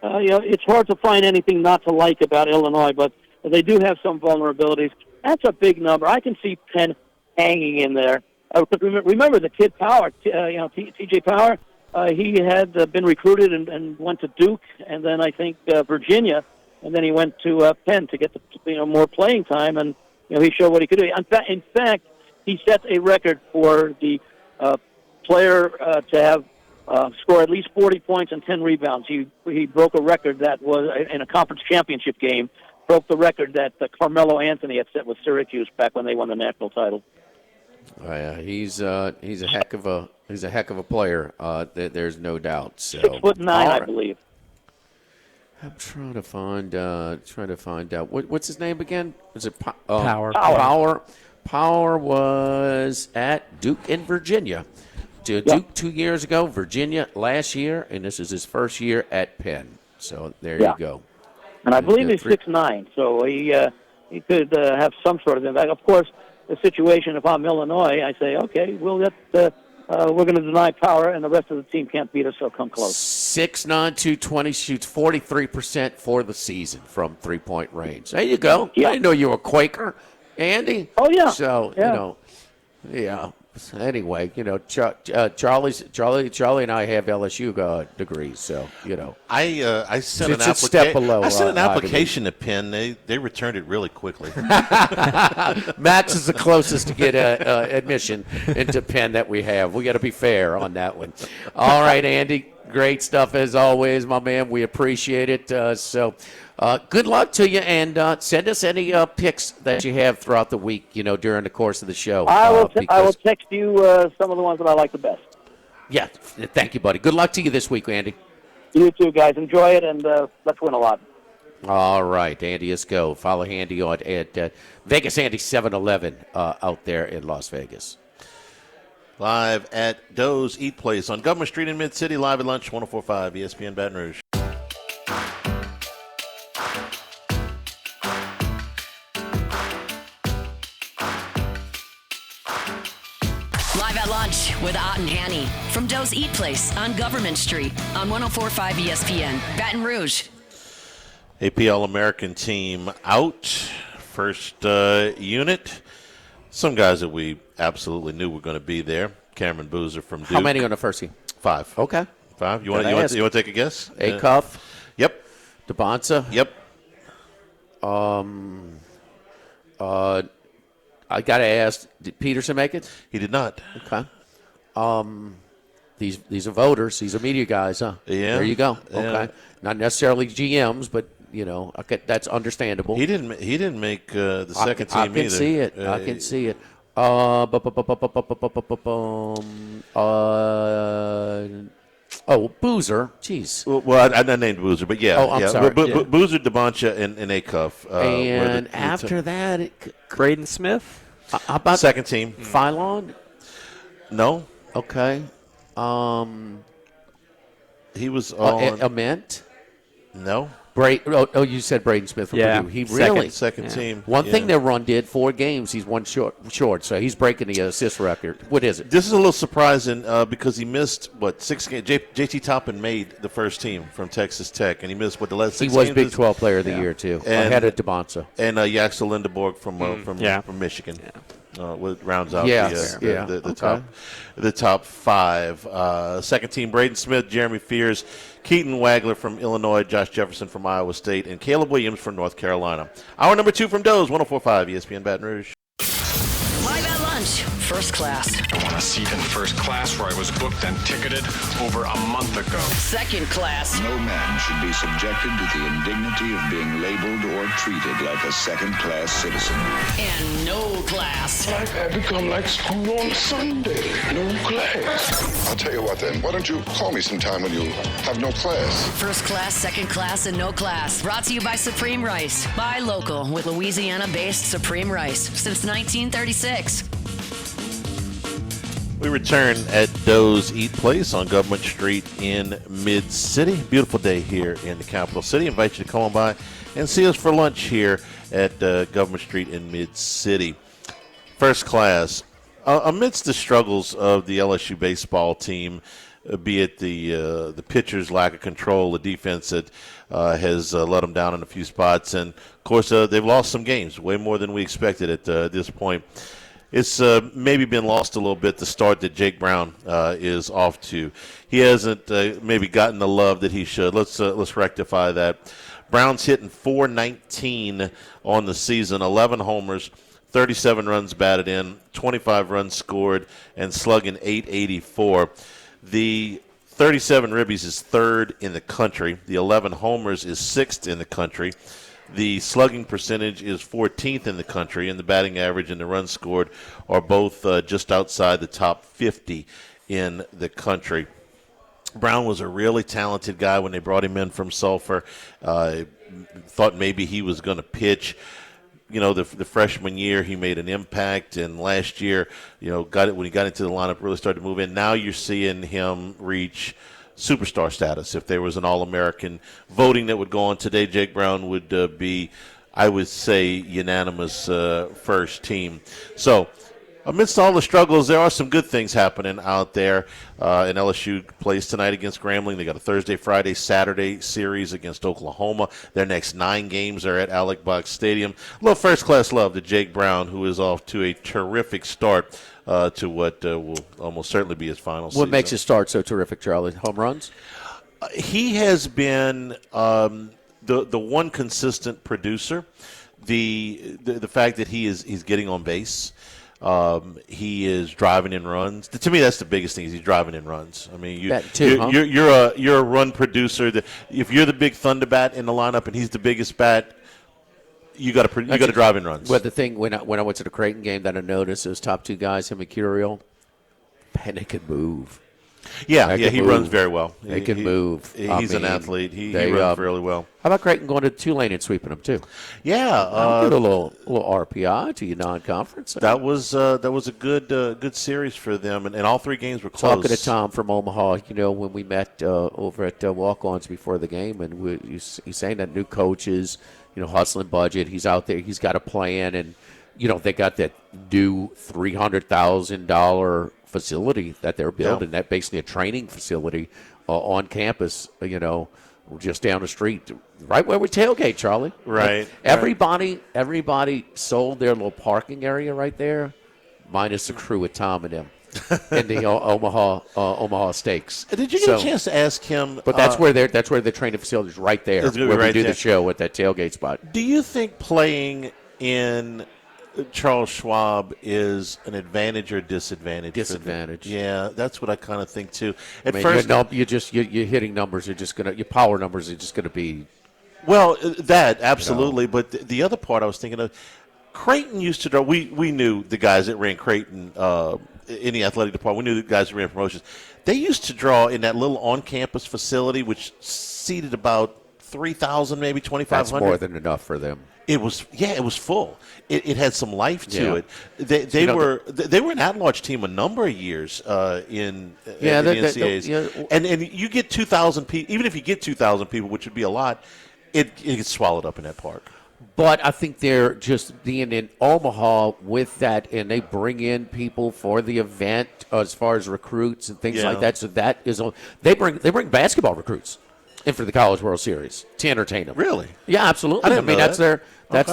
H: It's hard to find anything not to like about Illinois, but they do have some vulnerabilities. That's a big number. I can see Penn hanging in there. Remember the kid Power, T.J. Power. He had been recruited and went to Duke, and then I think Virginia, and then he went to Penn to get more playing time, and he showed what he could do. In fact, he set a record for the player to have score at least 40 points and 10 rebounds. He broke a record that was in a conference championship game. Broke the record that Carmelo Anthony had set with Syracuse back when they won the national title.
F: Oh, yeah, he's a heck of a player. There's no doubt. So
H: 6'9", I believe.
F: I'm trying to find out what's his name again? Was it
G: Power?
F: Power was at Duke in Virginia. Duke 2 years ago, Virginia last year, and this is his first year at Penn. So there you go.
H: And I believe he's 6'9", so he could have some sort of impact. Of course, the situation, if I'm Illinois, I say, okay, we're going to deny Power, and the rest of the team can't beat us, so come close.
F: 6'9", 220, shoots 43% for the season from three-point range. There you go.
H: Yeah.
F: I didn't know you were a Quaker, Andy.
H: Oh, yeah.
F: So, yeah. Anyway, Charlie and I have LSU degrees, so
E: I sent
F: It's
E: an
F: a step below,
E: I sent an
F: I
E: application to Penn. They returned it really quickly.
F: Max is the closest to get admission into Penn that we have. We got to be fair on that one. All right, Andy, great stuff as always, my man. We appreciate it. So good luck to you, and send us any picks that you have throughout the week. During the course of the show.
H: I will text you some of the ones that I like the best.
F: Yeah, thank you, buddy. Good luck to you this week, Andy.
H: You too, guys. Enjoy it, and let's win a lot.
F: All right, Andy, let's go. Follow Andy at Vegas Andy 711 out there in Las Vegas.
E: Live at Doe's Eat Place on Government Street in Mid-City, live at lunch, 104.5 ESPN Baton Rouge.
A: Live at lunch with Ott and Hanny from Doe's Eat Place on Government Street on 104.5 ESPN Baton Rouge.
E: AP All-American team out. First unit. Some guys that we absolutely knew were going to be there. Cameron Boozer from Duke.
F: How many on the first team?
E: 5.
F: Okay.
E: 5. You want to take a guess?
F: Acuff.
E: Yep.
F: DeBonsa.
E: Yep.
F: I got to ask, did Peterson make it?
E: He did not.
F: Okay. These are voters. These are media guys, huh?
E: Yeah.
F: There you go.
E: Yeah.
F: Okay. Not necessarily GMs, but okay, that's understandable.
E: He didn't make the second team either.
F: I can see it. I can see it. Boozer. Jeez.
E: Well, I named Boozer, but yeah.
F: Oh, I'm sorry.
E: Boozer, DeBoncha, and Acuff.
F: And after that,
G: Braden Smith?
F: how about
E: second team.
F: Phylon?
E: No.
F: Okay.
E: He was on.
F: Ament?
E: No.
F: You said Braden Smith from Purdue. He really
E: second team.
F: One thing that Run did 4 games. He's one short, so he's breaking the assist record. What is it?
E: This is a little surprising because he missed 6 games. JT Toppin made the first team from Texas Tech, and he missed the last 6 games.
F: He was Big 12 Player of the Year too. Ahead of DeBonsa
E: and Yaxel Lindeborg from Michigan. Rounds out the top 5. Second team: Braden Smith, Jeremy Fears, Keaton Wagler from Illinois, Josh Jefferson from Iowa State, and Caleb Williams from North Carolina. Hour number 2 from Doe's, 104.5 ESPN Baton Rouge.
A: Live at lunch, first class.
B: I want a seat in first class where I was booked and ticketed over a month ago.
A: Second class.
I: No man should be subjected to the indignity of being labeled or treated like a second-class citizen.
A: And no class.
J: Life had become like school on Sunday. No class.
K: I'll tell you what then. Why don't you call me sometime when you have no class?
A: First class, second class, and no class. Brought to you by Supreme Rice. Buy local with Louisiana-based Supreme Rice since 1936.
E: We return at Doe's Eat Place on Government Street in Mid-City. Beautiful day here in the capital city. Invite you to come on by and see us for lunch here at Government Street in Mid-City. First class. Amidst the struggles of the LSU baseball team, be it the pitcher's lack of control, the defense that has let them down in a few spots, and, of course, they've lost some games, way more than we expected at this point. It's maybe been lost a little bit, the start that Jake Brown is off to. He hasn't maybe gotten the love that he should. Let's rectify that. Brown's hitting .419 on the season, 11 homers, 37 runs batted in, 25 runs scored, and slugging .884. The 37 ribbies is third in the country. The 11 homers is sixth in the country. The slugging percentage is 14th in the country, and the batting average and the runs scored are both just outside the top 50 in the country. Brown was a really talented guy when they brought him in from Sulphur. Thought maybe he was going to pitch. You know, the freshman year he made an impact, and last year, you know, when he got into the lineup, really started to move in. Now you're seeing him reach superstar status. If there was an All-American voting that would go on today, Jake Brown would be, I would say, unanimous first team. So amidst all the struggles, there are some good things happening out there. And LSU plays tonight against Grambling. They got a Thursday, Friday, Saturday series against Oklahoma. Their next 9 games are at Alec Box Stadium. A little first-class love to Jake Brown, who is off to a terrific start to what will almost certainly be his final season.
F: What makes his start so terrific, Charlie? Home runs?
E: He has been the one consistent producer. The fact that he's getting on base. He is driving in runs. To me, that's the biggest thing. Is he's driving in runs. I mean, you're a run producer. If you're the big Thunderbat in the lineup and he's the biggest bat, you got to drive in runs.
F: But the thing when I went to the Creighton game that I noticed, those top 2 guys, him and Curiel, man, they could move.
E: Yeah, he runs very well.
F: They can move.
E: He's an athlete. He runs really well.
F: How about Creighton going to Tulane and sweeping them too?
E: Yeah,
F: give a little RPI to your non-conference.
E: That was a good series for them, and all 3 games were close.
F: Talking to Tom from Omaha, you know, when we met over at Walk-Ons before the game, and he's saying that new coaches, you know, hustling budget. He's out there. He's got a plan, and you know they got that new $300,000 facility that they're building. That basically a training facility on campus. You know, just down the street, right where we tailgate, Charlie.
E: Right.
F: Everybody sold their little parking area right there, minus the crew with Tom and them. In the Omaha Steaks.
E: Did you get a chance to ask him?
F: But that's where the training facility is right there, where we do the show at that tailgate spot.
E: Do you think playing in Charles Schwab is an advantage or disadvantage?
F: Disadvantage.
E: Yeah, that's what I kind of think too.
F: At first, you're hitting numbers. Your power numbers are just gonna be.
E: Well, that absolutely. You know. But the other part I was thinking of, Creighton used to draw. We knew the guys that ran Creighton in the athletic department. We knew the guys that ran promotions. They used to draw in that little on-campus facility, which seated about 3,000, maybe 2,500.
F: That's more than enough for them.
E: It was full. It had some life to it. They were an at-large team a number of years in the NCAAs. And you get 2,000 people. Even if you get 2,000 people, which would be a lot, it gets swallowed up in that park.
F: But I think they're just being in Omaha with that, and they bring in people for the event as far as recruits and things like that. So that is they bring basketball recruits in for the College World Series to entertain them.
E: Really?
F: Yeah, absolutely. I mean, that's their that's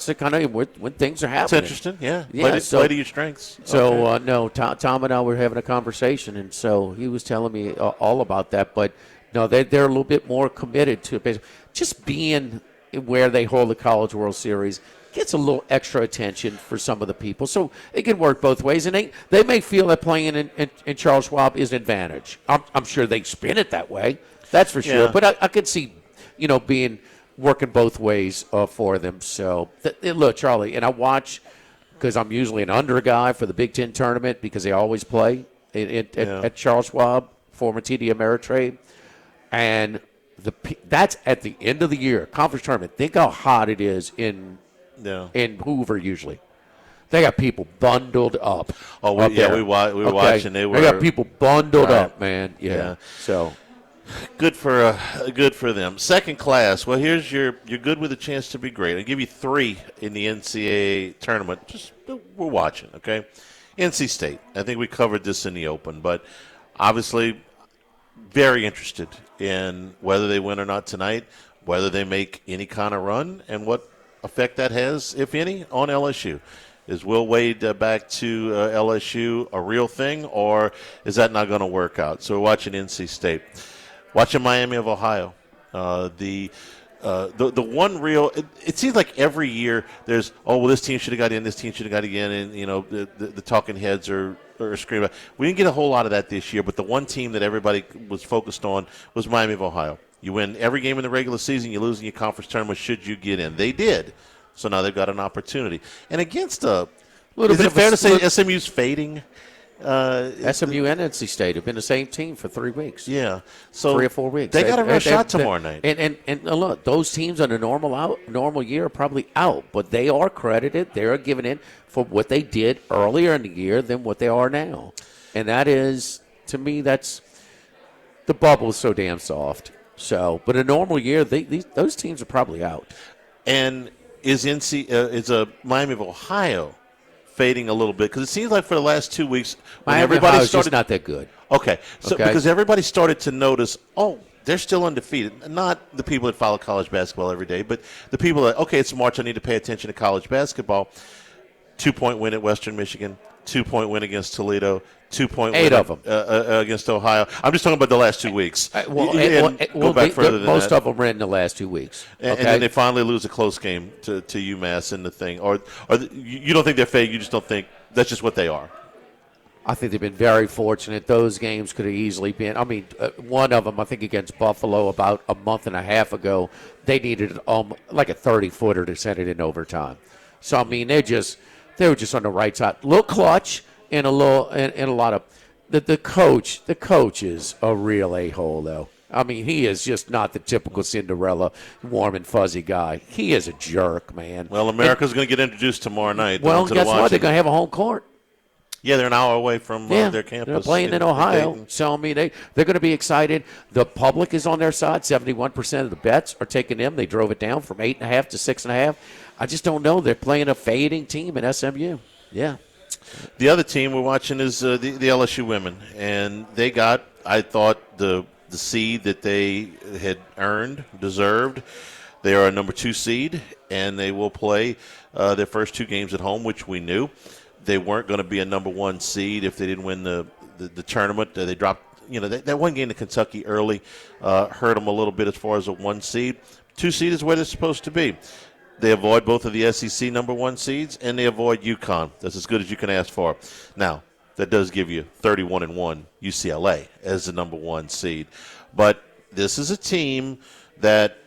F: the kind of when things are happening.
E: That's interesting. Yeah. Play to your strengths.
F: So no, Tom and I were having a conversation, and so he was telling me all about that. But no, they're a little bit more committed to it. Just being where they hold the College World Series gets a little extra attention for some of the people. So it can work both ways. And they may feel that playing in Charles Schwab is an advantage. I'm sure they spin it that way. That's for sure. But I could see, being working both ways for them. So, look, Charlie, and I watch because I'm usually an under guy for the Big Ten tournament because they always play at Charles Schwab, former TD Ameritrade. And that's at the end of the year, conference tournament. Think how hot it is in Hoover usually. They got people bundled up.
E: Oh, we were watching. They
F: got people bundled up, man. Yeah. So
E: good for them. Second class. Well, here's you're good with a chance to be great. I'll give you 3 in the NCAA tournament. Just we're watching, okay? NC State. I think we covered this in the open, but obviously very interested in whether they win or not tonight, whether they make any kind of run, and what effect that has, if any, on LSU. Is Will Wade back to LSU a real thing, or is that not going to work out? So we're watching NC State. Watching Miami of Ohio. The the one real it seems like every year there's this team should have got in, this team should have got in, and the talking heads are screaming. We didn't get a whole lot of that this year, but the one team that everybody was focused on was Miami of Ohio. You win every game in the regular season, you lose in your conference tournament should you get in. They did, so now they've got an opportunity. And against is it fair to say SMU's fading?
F: SMU and NC State have been the same team for 3 weeks.
E: Yeah, so
F: 3 or 4 weeks.
E: They got a real shot tomorrow night.
F: And look, those teams on a normal year are probably out, but they are credited. They are given in for what they did earlier in the year than what they are now, and that is, to me, that's the bubble is so damn soft. So, but a normal year, those teams are probably out.
E: And is Miami of Ohio fading a little bit? Because it seems like for the last 2 weeks, when everybody started,
F: just not that good.
E: Okay, so because everybody started to notice, they're still undefeated. Not the people that follow college basketball every day, but the people that, it's March, I need to pay attention to college basketball. 2-point win at Western Michigan, 2-point win against Toledo, 2-point win
F: of them
E: against Ohio. I'm just talking about the last 2 weeks.
F: Go back further than most of them ran in the last 2 weeks.
E: And then they finally lose a close game to UMass in the thing. Or you don't think they're fake, you just don't think that's just what they are.
F: I think they've been very fortunate. Those games could have easily been. I mean, one of them, I think, against Buffalo about a month and a half ago, they needed like a 30-footer to send it in overtime. So, I mean, they were just on the right side. A little clutch and a lot of the coach. The coach is a real a-hole, though. I mean, he is just not the typical Cinderella, warm and fuzzy guy. He is a jerk, man.
E: Well, America's going to get introduced tomorrow night.
F: Well, guess what? They're going to have a home court.
E: Yeah, they're an hour away from their campus.
F: They're playing in Ohio. So, I mean, they're going to be excited. The public is on their side. 71% of the bets are taking them. They drove it down from 8.5 to 6.5. I just don't know. They're playing a fading team at SMU. Yeah.
E: The other team we're watching is the LSU women, and they got, I thought, the seed that they had deserved. They are a number 2 seed, and they will play their first 2 games at home, which we knew. They weren't going to be a number 1 seed if they didn't win the tournament. They dropped, that one game to Kentucky early hurt them a little bit as far as a 1 seed. 2 seed is where they're supposed to be. They avoid both of the SEC number 1 seeds, and they avoid UConn. That's as good as you can ask for. Now, that does give you 31-1 UCLA as the number 1 seed. But this is a team that,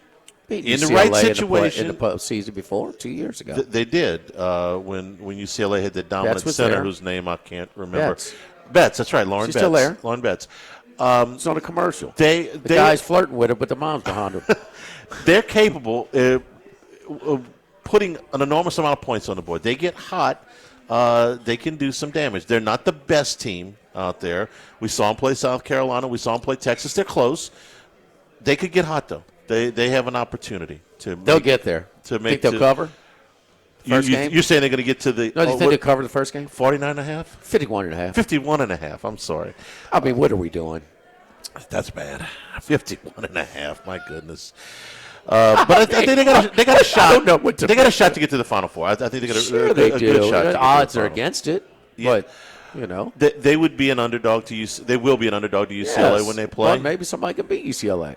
E: in the right situation,
F: in the postseason before 2 years ago,
E: they did when UCLA had the dominant center whose name I can't remember. Betts, that's right, Lauren
F: She's
E: Betts.
F: Still there.
E: Lauren Betts.
F: It's on a commercial. The guy's flirting with her, but the mom's behind her.
E: They're capable of putting an enormous amount of points on the board. They get hot. They can do some damage. They're not the best team out there. We saw them play South Carolina. We saw them play Texas. They're close. They could get hot, though. They have an opportunity to.
F: They'll get there.
E: Think
F: they'll cover? First game?
E: You're saying they're going to get to the.
F: No, do you think they'll cover the first game?
E: 49.5?
F: 51.5.
E: 51.5. I'm sorry.
F: I mean, what are we doing?
E: That's bad. 51.5. My goodness. But I think they got a shot.
F: I don't know what to.
E: They got a shot to get to the Final Four. I think they got a good shot.
F: The odds are against it, but
E: they would be an underdog to UCLA. They will be an underdog to UCLA when they play.
F: But maybe somebody can beat UCLA.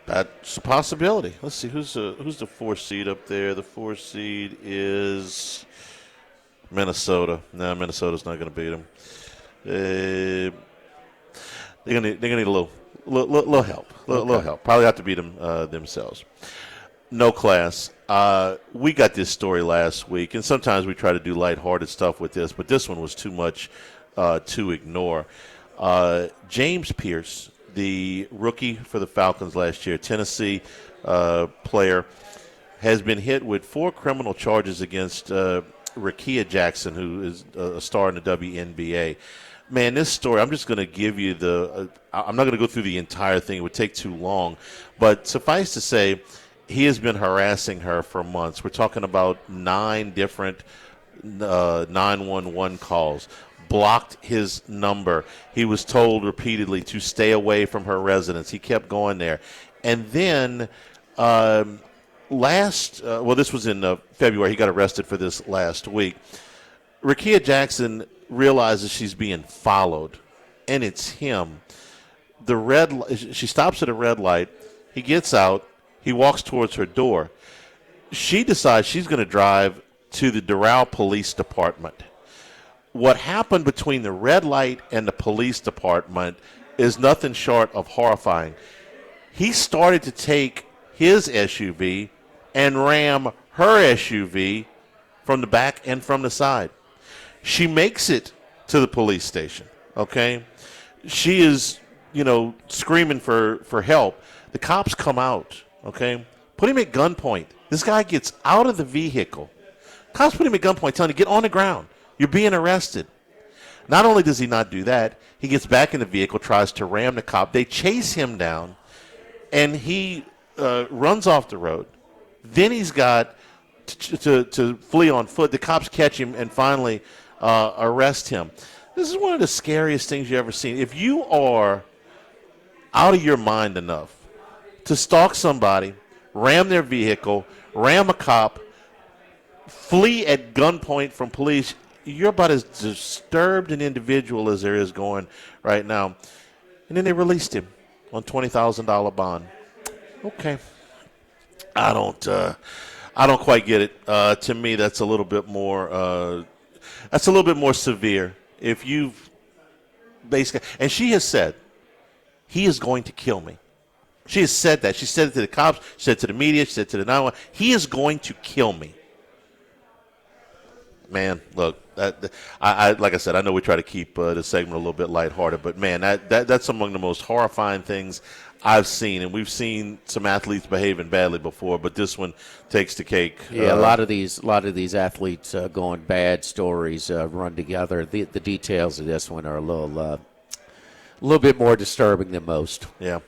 E: That's a possibility. Let's see who's the 4th seed up there. The 4th seed is Minnesota. No, Minnesota's not going to beat them. They're going to need a little help. Little help. Probably have to beat them themselves. No class. We got this story last week, and sometimes we try to do lighthearted stuff with this, but this one was too much to ignore. James Pierce, the rookie for the Falcons last year, Tennessee player, has been hit with 4 criminal charges against Rakia Jackson, who is a star in the WNBA. Man, this story, I'm just going to give you I'm not going to go through the entire thing. It would take too long. But suffice to say, he has been harassing her for months. We're talking about 9 different 911 calls. Blocked his number. He was told repeatedly to stay away from her residence. He kept going there. And then this was in February. He got arrested for this last week. Rakia Jackson realizes she's being followed, and it's him. She stops at a red light. He gets out. He walks towards her door. She decides she's going to drive to the Doral Police Department. What happened between the red light and the police department is nothing short of horrifying. He started to take his SUV and ram her SUV from the back and from the side. She makes it to the police station, okay? She is, screaming for help. The cops come out, okay? Put him at gunpoint. This guy gets out of the vehicle. Cops put him at gunpoint, telling him to get on the ground. You're being arrested. Not only does he not do that, he gets back in the vehicle, tries to ram the cop. They chase him down, and he runs off the road. Then he's got to flee on foot. The cops catch him and finally arrest him. This is one of the scariest things you've ever seen. If you are out of your mind enough to stalk somebody, ram their vehicle, ram a cop, flee at gunpoint from police, you're about as disturbed an individual as there is going right now. And then they released him on $20,000 bond. Okay. I don't quite get it. To me, that's a little bit more severe. If you've basically, and she has said, he is going to kill me. She has said that. She said it to the cops. She said it to the media. She said it to the 911. He is going to kill me. Man, look, I like I said, I know we try to keep the segment a little bit lighthearted, but man, that's among the most horrifying things I've seen, and we've seen some athletes behaving badly before, but this one takes the cake.
F: Yeah, a lot of these athletes going bad stories run together. The details of this one are a little bit more disturbing than most.
E: Yeah,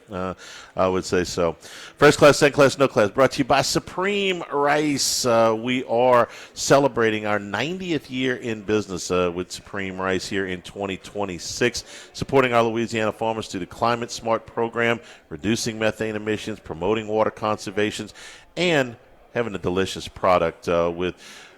E: I would say so. First class, second class, no class, brought to you by Supreme Rice. We are celebrating our 90th year in business with Supreme Rice here in 2026, supporting our Louisiana farmers through the Climate Smart program, reducing methane emissions, promoting water conservation, and having a delicious product with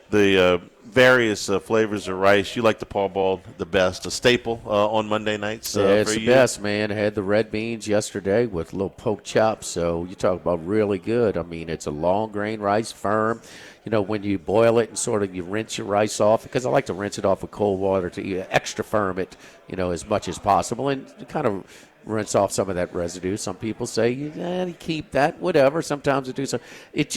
E: the various flavors of rice. You like the pawball the best, a staple on Monday nights.
F: Yeah, it's the best, man. I had the red beans yesterday with little poke chops, so you talk about really good. I mean, it's a long grain rice, firm. When you boil it and sort of you rinse your rice off, because I like to rinse it off with cold water to extra firm it, as much as possible, and kind of rinse off some of that residue. Some people say, you keep that, whatever. Sometimes it do so. It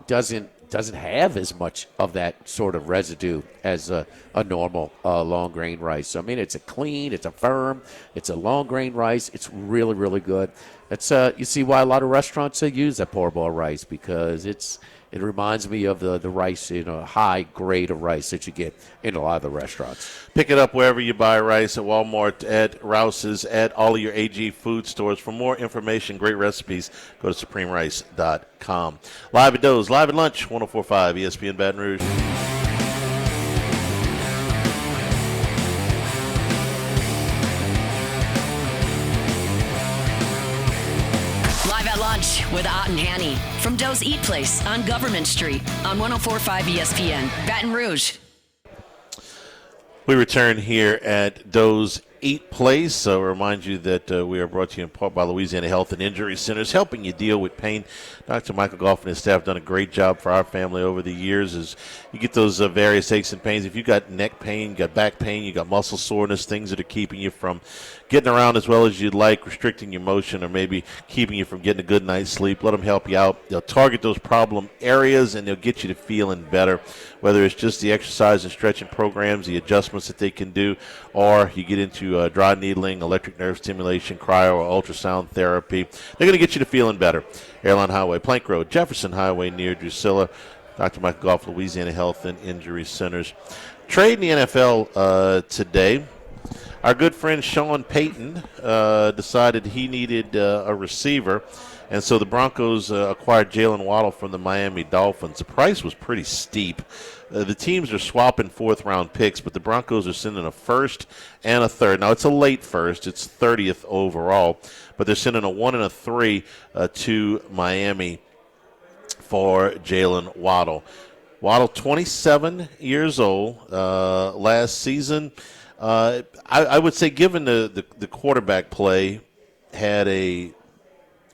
F: doesn't have as much of that sort of residue as a normal long grain rice. I mean, it's it's a firm, it's a long grain rice. It's really, really good. That's you see why a lot of restaurants use that pawball rice, because it reminds me of the rice, high grade of rice that you get in a lot of the restaurants.
E: Pick it up wherever you buy rice, at Walmart, at Rouse's, at all of your AG food stores. For more information, great recipes, go to supremerice.com. Live at Doe's, live at lunch, 104.5 ESPN Baton Rouge.
A: With Ott and Hanny from Doe's Eat Place on Government Street on 104.5 ESPN, Baton Rouge.
E: We return here at Doe's Eat Place. So remind you that we are brought to you in part by Louisiana Health and Injury Centers, helping you deal with pain. Dr. Michael Goff and his staff have done a great job for our family over the years as you get those various aches and pains. If you got neck pain, you got back pain, you got muscle soreness, things that are keeping you from getting around as well as you'd like, restricting your motion, or maybe keeping you from getting a good night's sleep, let them help you out. They'll target those problem areas, and they'll get you to feeling better, whether it's just the exercise and stretching programs, the adjustments that they can do, or you get into dry needling, electric nerve stimulation, cryo, or ultrasound therapy. They're going to get you to feeling better. Airline Highway, Plank Road, Jefferson Highway near Drusilla. Dr. Michael Goff, Louisiana Health and Injury Centers. Trade in the NFL today. Our good friend Sean Payton decided he needed a receiver, and so the Broncos acquired Jalen Waddle from the Miami Dolphins. The price was pretty steep. The teams are swapping fourth-round picks, but the Broncos are sending a first and a third. Now, it's a late first. It's 30th overall, but they're sending a 1 and a 3 to Miami for Jalen Waddle. Waddle, 27 years old. Last season, I would say, given the quarterback play, had a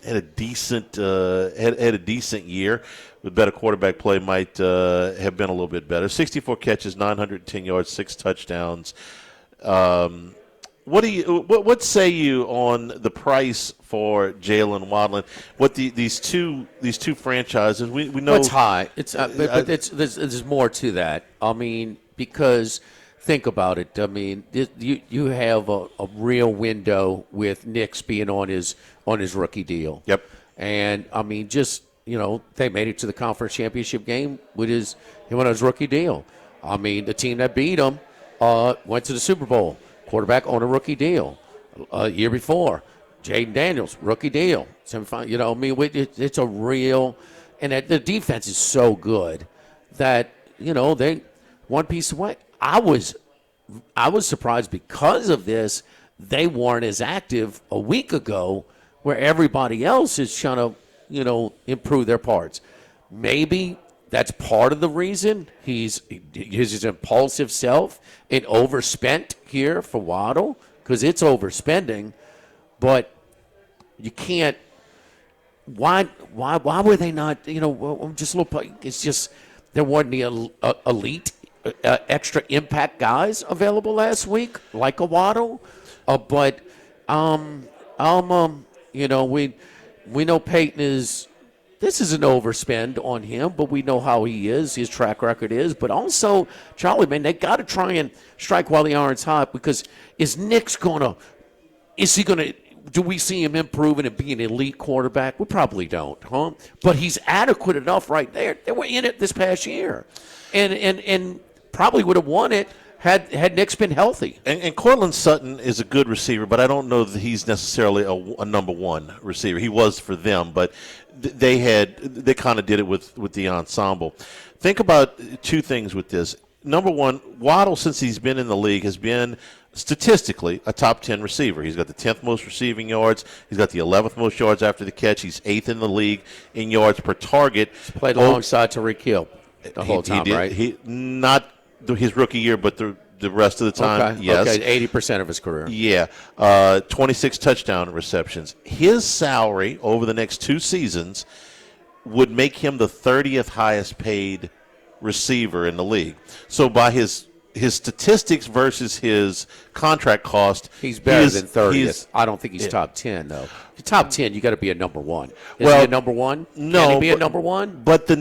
E: had a decent year. With better quarterback play, might have been a little bit better. 64 catches, 910 yards, 6 touchdowns. What say you on the price for Jalen Waddle? What these two franchises? We know
F: it's high. It's but there's more to that. I mean, because think about it. I mean, you have a real window with Nix being on his rookie deal.
E: Yep.
F: And I mean, just they made it to the conference championship game with him on his rookie deal. I mean, the team that beat him went to the Super Bowl. Quarterback on a rookie deal. Year before, Jaden Daniels, rookie deal. Semifinal. I mean, it's a real, and the defense is so good that they one piece away. I was surprised because of this. They weren't as active a week ago, where everybody else is trying to improve their parts. Maybe that's part of the reason he's his impulsive self and overspent here for Waddle, because it's overspending. But you can't. Why were they not? Just a little. It's just there wasn't the elite, extra impact guys available last week, like a Waddle. We know Peyton is. This is an overspend on him, but we know how he is, his track record is. But also, Charlie, man, they got to try and strike while the iron's hot, because is he going to, do we see him improving and be an elite quarterback? We probably don't, huh? But he's adequate enough right there. They were in it this past year and probably would have won it had Nix been healthy.
E: And Cortland Sutton is a good receiver, but I don't know that he's necessarily a number one receiver. He was for them, but they kind of did it with the ensemble. Think about two things with this. Number one, Waddle, since he's been in the league, has been statistically a top 10 receiver. He's got the 10th most receiving yards. He's got the 11th most yards after the catch. He's 8th in the league in yards per target.
F: He's played alongside Tyreek Hill the whole time,
E: he did,
F: right?
E: Not his rookie year, but the rest of the time,
F: okay.
E: yes.
F: Okay, 80% of his career.
E: Yeah. 26 touchdown receptions. His salary over the next 2 seasons would make him the 30th highest paid receiver in the league. So by his statistics versus his contract cost,
F: he's better than 30th. I don't think he's top 10, though. Top 10, you got to be a number one. Is he a number one?
E: No.
F: Can he be a number one?
E: But the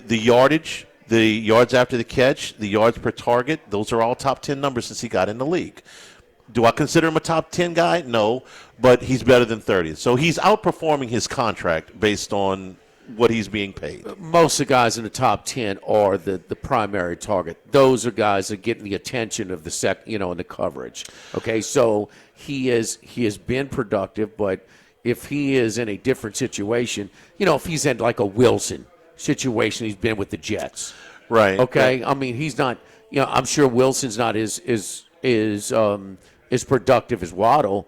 E: yardage, the yards after the catch, the yards per target, those are all top 10 numbers since he got in the league. Do I consider him a top 10 guy? No, but he's better than 30th. So he's outperforming his contract based on what he's being paid.
F: Most of the guys in the top 10 are the primary target. Those are guys that get the attention of the and the coverage. Okay, so he has been productive, but if he is in a different situation, if he's in like a Wilson situation, he's been with the Jets.
E: Right.
F: Okay,
E: right.
F: I mean, he's not, I'm sure Wilson's not as productive as Waddle,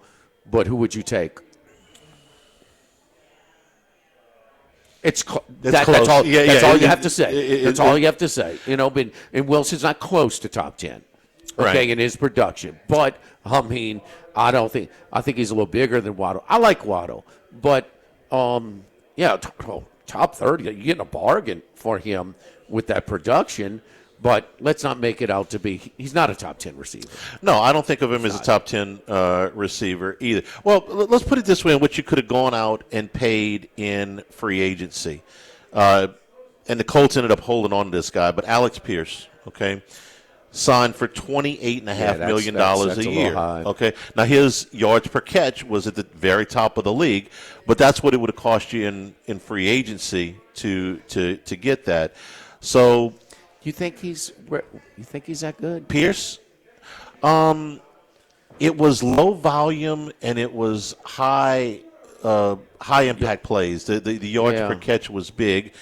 F: but who would you take? That's all you have to say. That's all you have to say. But and Wilson's not close to top 10. Okay, in his production. But I mean, I think he's a little bigger than Waddle. I like Waddle, but top 30. You're getting a bargain for him with that production. But let's not make it out to be he's not a top 10 receiver.
E: No, I don't think of him as a top 10 receiver either. Well, let's put it this way, in which you could have gone out and paid in free agency. And the Colts ended up holding on to this guy, but Alex Pierce, okay, signed for $28.5 million a year. Okay, now his yards per catch was at the very top of the league, but that's what it would have cost you in free agency to get that. So
F: You think he's that good?
E: Pierce? It was low volume and it was high impact plays. The yards per catch was big,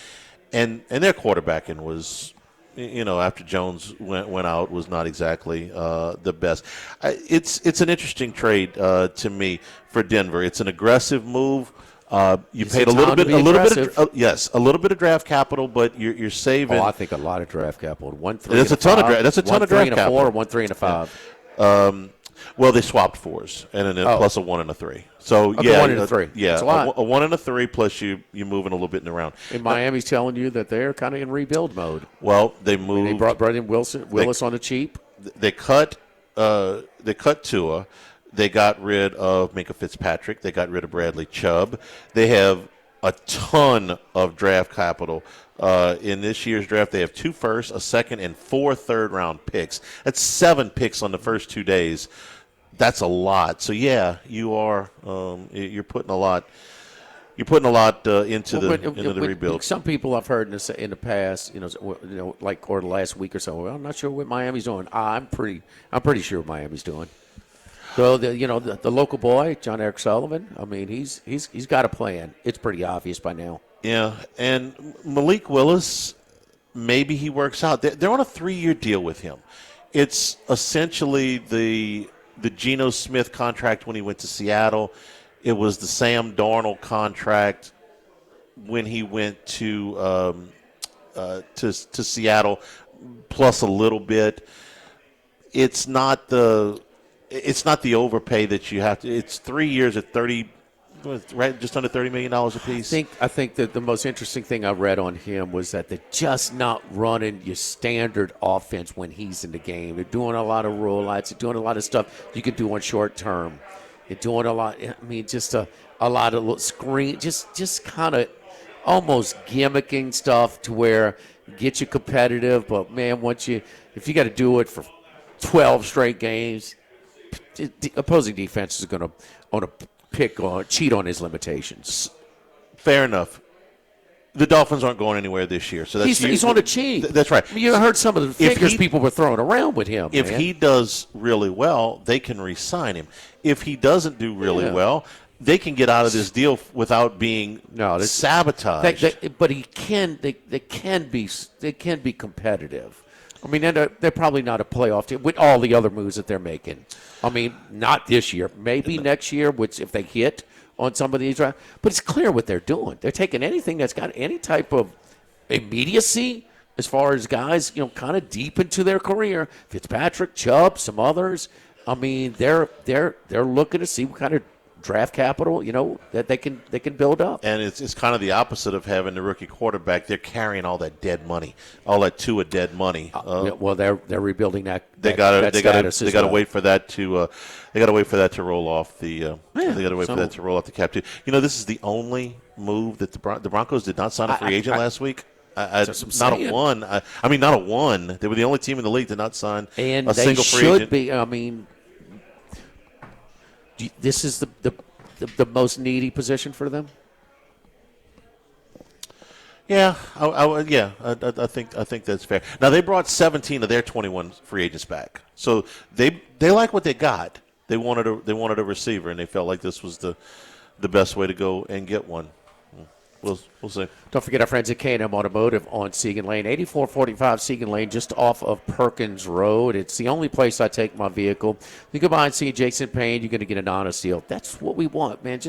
E: and their quarterbacking was, after Jones went out, was not exactly the best. It's an interesting trade to me for Denver. It's an aggressive move. You paid a little bit of draft capital, but you're saving.
F: Oh, I think a lot of draft capital. 1, 3,
E: that's a ton of draft. That's a ton of draft capital.
F: 1, 3, and a 4, 1, 3, and a 5.
E: Well, they swapped 4s, and then plus a 1 and a 3. So,
F: okay,
E: yeah.
F: 1 and a 3.
E: Yeah,
F: that's a lot.
E: A 1 and a 3 plus you moving a little bit in the round.
F: And Miami's telling you that they're kind of in rebuild mode.
E: Well, they moved.
F: They brought in Willis on the cheap.
E: They cut Tua. They got rid of Minka Fitzpatrick. They got rid of Bradley Chubb. They have a ton of draft capital. In this year's draft, they have 2 firsts, a second, and 4 third-round picks. That's 7 picks on the first 2 days. That's a lot. So yeah, you are. You're putting a lot. You're putting a lot into the rebuild.
F: Some people I've heard in the past, like or the last week or so. Well, I'm not sure what Miami's doing. I'm pretty sure what Miami's doing. So the local boy, John Eric Sullivan. I mean, he's got a plan. It's pretty obvious by now.
E: Yeah, and Malik Willis, maybe he works out. They're on a 3-year deal with him. It's essentially the Geno Smith contract when he went to Seattle. It was the Sam Darnold contract when he went to Seattle, plus a little bit. It's not the overpay that you have to. It's 3 years at just under $30 million a piece.
F: I think that the most interesting thing I read on him was that they're just not running your standard offense when he's in the game. They're doing a lot of rollouts. They're doing a lot of stuff you can do on short term. They're doing a lot. I mean, just a lot of little screen, just kind of almost gimmicking stuff to where get you competitive. But man, if you got to do it for 12 straight games, the opposing defense is going to cheat on his limitations.
E: Fair enough. The Dolphins aren't going anywhere this year, so
F: he's on a cheat.
E: That's right.
F: I mean, you heard some of the figures people were throwing around with him.
E: If he does really well, they can re-sign him. If he doesn't do really well, they can get out of this deal without being sabotaged.
F: But he can. They can be competitive. I mean, they're probably not a playoff team with all the other moves that they're making. I mean, not this year. Maybe next year, which if they hit on some of these. But it's clear what they're doing. They're taking anything that's got any type of immediacy as far as guys, kind of deep into their career. Fitzpatrick, Chubb, some others. I mean, they're looking to see what kind of draft capital, that they can build up.
E: And it's kind of the opposite of having the rookie quarterback. They're carrying all that dead money, all that Tua dead money.
F: Well, they're rebuilding that.
E: They got to wait for that to. They got to wait for that to roll off the. They got to wait for that to roll off the cap too. This is the only move that the Broncos did not sign a free agent last week. Not a one. Not a one. They were the only team in the league to not sign a single free agent.
F: Be. I mean, this is the most needy position for them.
E: Yeah, I think that's fair. Now they brought 17 of their 21 free agents back, so they like what they got. They wanted a receiver, and they felt like this was the best way to go and get one. We'll see.
F: Don't forget our friends at K&M Automotive on Segan Lane, 8445 Segan Lane, just off of Perkins Road. It's the only place I take my vehicle. You go by and see Jason Payne, you're going to get an honest deal. That's what we want, man.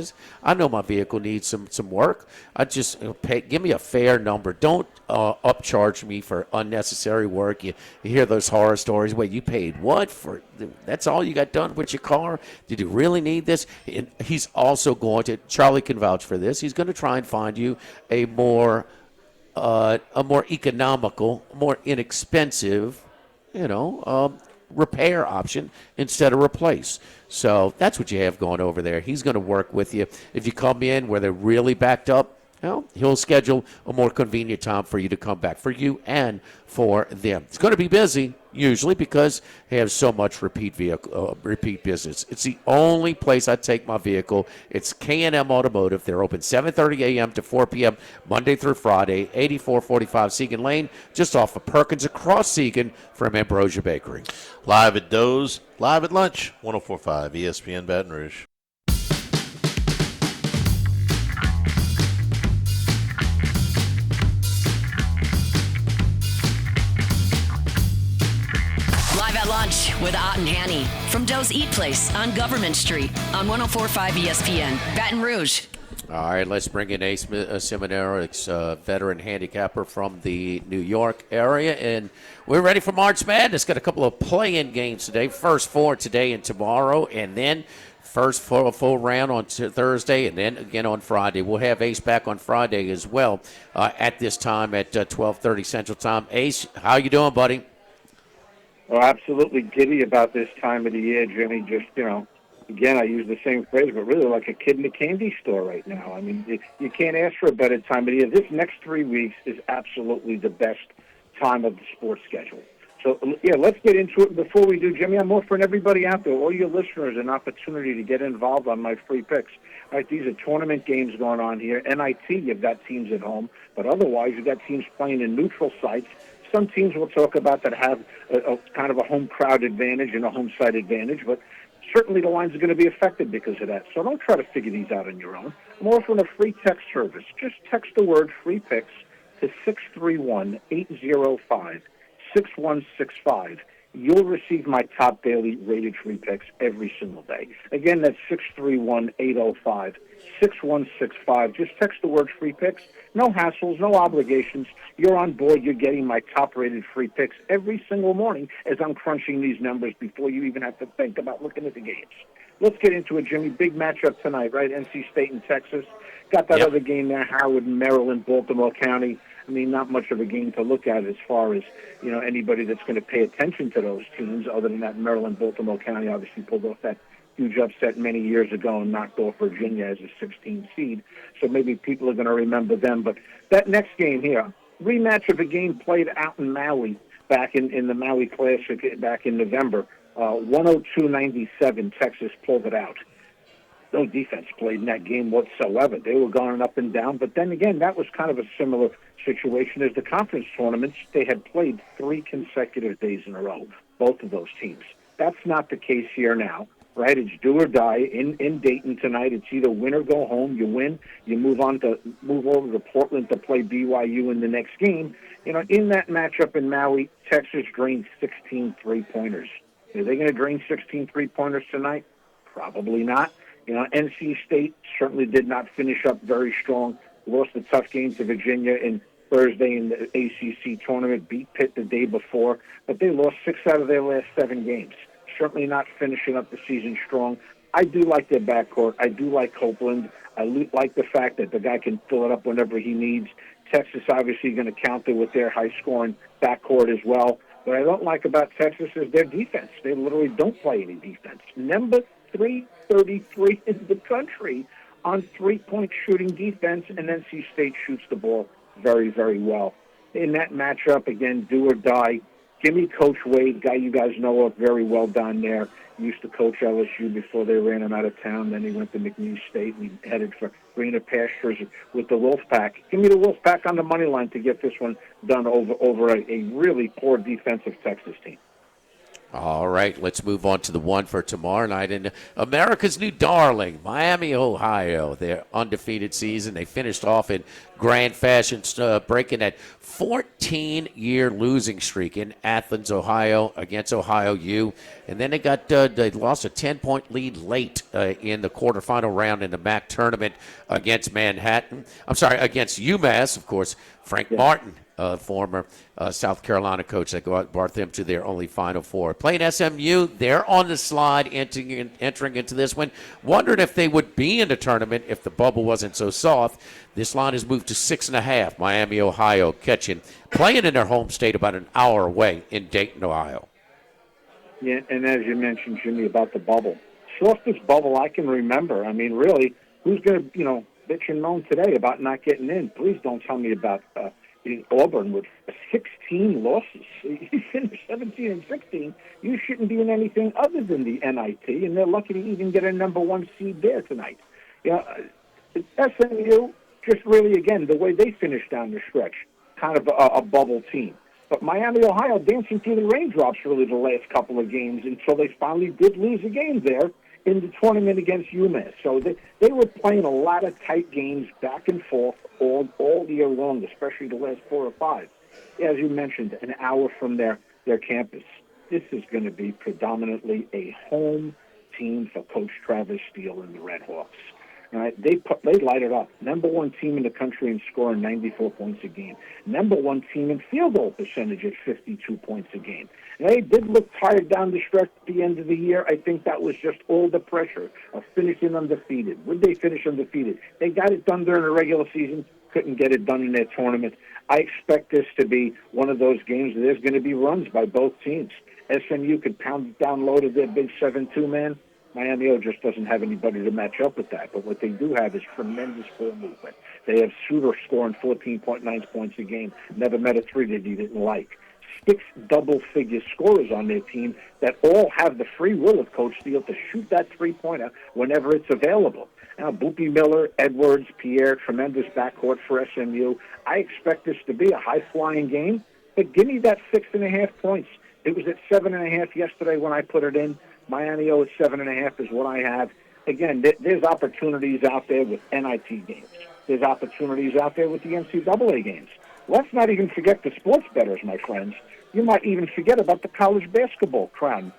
F: I know my vehicle needs some work. Give me a fair number. Don't upcharge me for unnecessary work. You hear those horror stories. Wait, you paid what for? That's all you got done with your car? Did you really need this? And he's also going to, Charlie can vouch for this, he's going to try and find you a more economical, more inexpensive, repair option instead of replace. So that's what you have going over there. He's going to work with you. If you come in where they're really backed up, he'll schedule a more convenient time for you to come back, for you and for them. It's going to be busy, usually, because they have so much repeat business. It's the only place I take my vehicle. It's K&M Automotive. They're open 7:30 a.m. to 4 p.m. Monday through Friday, 8445 Segan Lane, just off of Perkins, across Segan from Ambrosia Bakery.
E: Live at Doe's, live at lunch, 104.5 ESPN Baton Rouge.
A: Lunch with Ott and Hanny from Doe's Eat Place on Government Street on 104.5 ESPN, Baton Rouge.
F: All right, let's bring in Ace Seminarics, veteran handicapper from the New York area. And we're ready for March Madness. Got a couple of play-in games today. First four today and tomorrow, and then first full round on Thursday, and then again on Friday. We'll have Ace back on Friday as well at this time at 12:30 Central Time. Ace, how you doing, buddy?
L: Oh, absolutely giddy about this time of the year, Jimmy. Just, again, I use the same phrase, but really like a kid in a candy store right now. I mean, you can't ask for a better time of the year. This next 3 weeks is absolutely the best time of the sports schedule. So, yeah, let's get into it. Before we do, Jimmy, I'm offering everybody out there, all your listeners, an opportunity to get involved on my free picks. All right, these are tournament games going on here. NIT, you've got teams at home, but otherwise you've got teams playing in neutral sites. Some teams we'll talk about that have a kind of a home crowd advantage and a home site advantage, but certainly the lines are going to be affected because of that. So don't try to figure these out on your own. I'm offering a free text service. Just text the word free picks to 631-805-6165. You'll receive my top daily rated free picks every single day. Again, that's 631-805-6165. Just text the word free picks. No hassles, no obligations. You're on board. You're getting my top-rated free picks every single morning as I'm crunching these numbers before you even have to think about looking at the games. Let's get into it, Jimmy. Big matchup tonight, right? NC State and Texas. Got that other game there, Howard and Maryland, Baltimore County. I mean, not much of a game to look at as far as, anybody that's going to pay attention to those teams, other than that Maryland, Baltimore County obviously pulled off that huge upset many years ago and knocked off Virginia as a 16 seed. So maybe people are going to remember them. But that next game here, rematch of a game played out in Maui back in the Maui Classic back in November. 102-97, Texas pulled it out. No defense played in that game whatsoever. They were going up and down. But then again, that was kind of a similar situation as the conference tournaments. They had played 3 consecutive days in a row, both of those teams. That's not the case here now, right? It's do or die in Dayton tonight. It's either win or go home. You win, you move over to Portland to play BYU in the next game. In that matchup in Maui, Texas drained 16 three-pointers. Are they going to drain 16 three-pointers tonight? Probably not. NC State certainly did not finish up very strong. Lost a tough game to Virginia in Thursday in the ACC tournament, beat Pitt the day before, but they lost 6 out of their last 7 games. Certainly not finishing up the season strong. I do like their backcourt. I do like Copeland. I like the fact that the guy can fill it up whenever he needs. Texas obviously going to counter with their high-scoring backcourt as well. What I don't like about Texas is their defense. They literally don't play any defense. Number 333 in the country on three-point shooting defense, and NC State shoots the ball very, very well. In that matchup, again, do or die. Give me Coach Wade, guy you guys know of very well down there. He used to coach LSU before they ran him out of town. Then he went to McNeese State and he headed for greener pastures with the Wolfpack. Give me the Wolfpack on the money line to get this one done over a really poor defensive Texas team.
F: All right, let's move on to the one for tomorrow night. In America's new darling, Miami, Ohio, their undefeated season. They finished off in grand fashion, breaking that 14-year losing streak in Athens, Ohio, against Ohio U. And then they lost a 10-point lead late in the quarterfinal round in the MAC tournament against against UMass, of course. Frank Martin, former South Carolina coach that brought them to their only Final Four. Playing SMU, they're on the slide entering into this one. Wondering if they would be in the tournament if the bubble wasn't so soft. This line has moved to 6.5. Miami, Ohio, playing in their home state about an hour away in Dayton, Ohio.
L: Yeah, and as you mentioned, Jimmy, about the bubble. Softest bubble I can remember. I mean, really, who's going to, bitch and moan today about not getting in? Please don't tell me about Auburn with 16 losses. You finished 17 and 16. You shouldn't be in anything other than the NIT, and they're lucky to even get a number 1 seed there tonight. SMU, just really, again, the way they finished down the stretch, kind of a bubble team. But Miami, Ohio, dancing through the raindrops really the last couple of games until they finally did lose a game there in the tournament against UMass. So they were playing a lot of tight games back and forth all year long, especially the last 4 or 5. As you mentioned, an hour from their campus. This is going to be predominantly a home team for Coach Travis Steele and the Red Hawks. All right, they light it up. Number one team in the country in scoring 94 points a game. Number one team in field goal percentage at 52 points a game. And they did look tired down the stretch at the end of the year. I think that was just all the pressure of finishing undefeated. Would they finish undefeated? They got it done during the regular season, couldn't get it done in their tournament. I expect this to be one of those games where there's going to be runs by both teams. SMU could pound it down low to their big 7-2 man. Miami just doesn't have anybody to match up with that. But what they do have is tremendous ball movement. They have Suter scoring 14.9 points a game. Never met a three that he didn't like. 6 double-figure scorers on their team that all have the free will of Coach Steele to shoot that three-pointer whenever it's available. Now, Boopy Miller, Edwards, Pierre, tremendous backcourt for SMU. I expect this to be a high-flying game, but give me that 6.5 points. It was at 7.5 yesterday when I put it in. Miami at 7.5 is what I have. Again, there's opportunities out there with NIT games. There's opportunities out there with the NCAA games. Let's not even forget the sports bettors, my friends. You might even forget about the college basketball crown.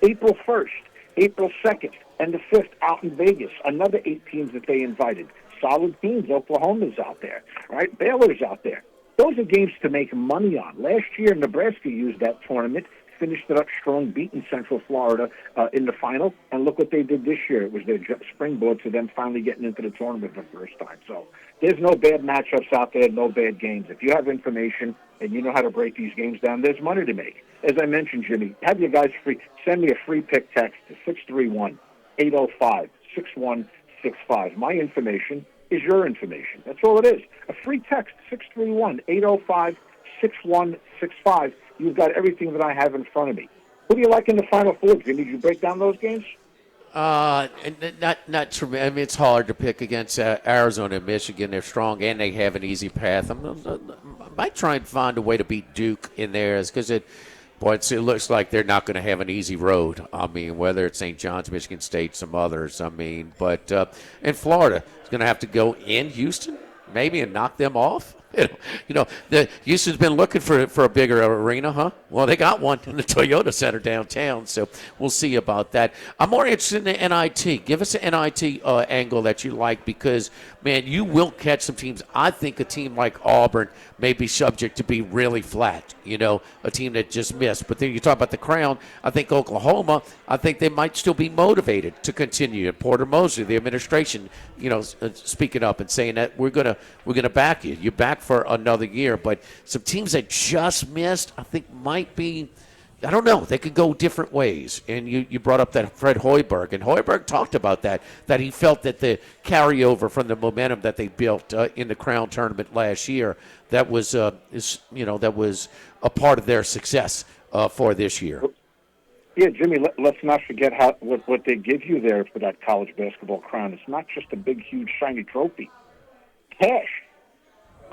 L: April 1st, April 2nd, and the 5th out in Vegas. Another 8 teams that they invited. Solid teams. Oklahoma's out there, right? Baylor's out there. Those are games to make money on. Last year, Nebraska used that tournament, finished it up strong, beating Central Florida in the final, and look what they did this year. It was their springboard to them finally getting into the tournament for the first time. So there's no bad matchups out there, no bad games. If you have information and you know how to break these games down, there's money to make. As I mentioned, Jimmy, have you guys free. Send me a free pick text to 631-805-6165. My information is your information. That's all it is. A free text, 631-805-6165. You've got everything that I have in front of me. Who do you like in the Final Four, Jimmy? Did you break down those games?
F: Not true. I mean, it's hard to pick against Arizona and Michigan. They're strong and they have an easy path. I might try and find a way to beat Duke in there, because it looks like they're not going to have an easy road. I mean, whether it's St. John's, Michigan State, some others. I mean, but in Florida, it's going to have to go in Houston maybe and knock them off. The Houston's been looking for a bigger arena, huh? Well, they got one in the Toyota Center downtown, so we'll see about that. I'm more interested in the NIT. Give us an NIT angle that you like, because, man, you will catch some teams. I think a team like Auburn may be subject to be really flat, a team that just missed. But then you talk about the Crown. I think Oklahoma, I think they might still be motivated to continue. And Porter Mosley, the administration, speaking up and saying that we're gonna back you. You're back for another year. But some teams that just missed, I think might be, I don't know, they could go different ways. And you brought up that Fred Hoiberg, and Hoiberg talked about that he felt that the carryover from the momentum that they built in the Crown tournament last year, that was a part of their success for this year.
L: Yeah, Jimmy, let's not forget what they give you there for that college basketball crown. It's not just a big, huge, shiny trophy. Cash.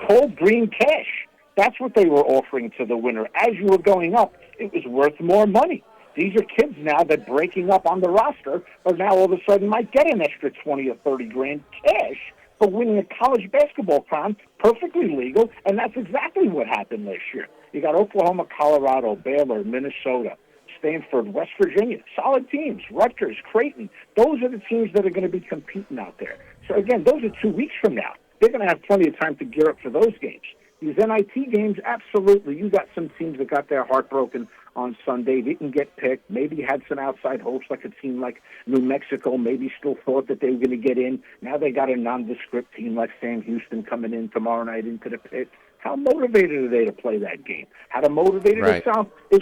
L: Cold green cash. That's what they were offering to the winner. As you were going up, it was worth more money. These are kids now that breaking up on the roster, or now all of a sudden might get an extra 20 or 30 grand cash for winning a college basketball crown, perfectly legal, and that's exactly what happened last year. You got Oklahoma, Colorado, Baylor, Minnesota, Stanford, West Virginia, solid teams, Rutgers, Creighton. Those are the teams that are going to be competing out there. So, again, those are 2 weeks from now. They're going to have plenty of time to gear up for those games. These NIT games, absolutely. You got some teams that got their heart broken on Sunday, didn't get picked, maybe had some outside hopes, like a team like New Mexico, maybe still thought that they were going to get in. Now they got a nondescript team like Sam Houston coming in tomorrow night into the pit. How motivated are they to play that game? How motivated is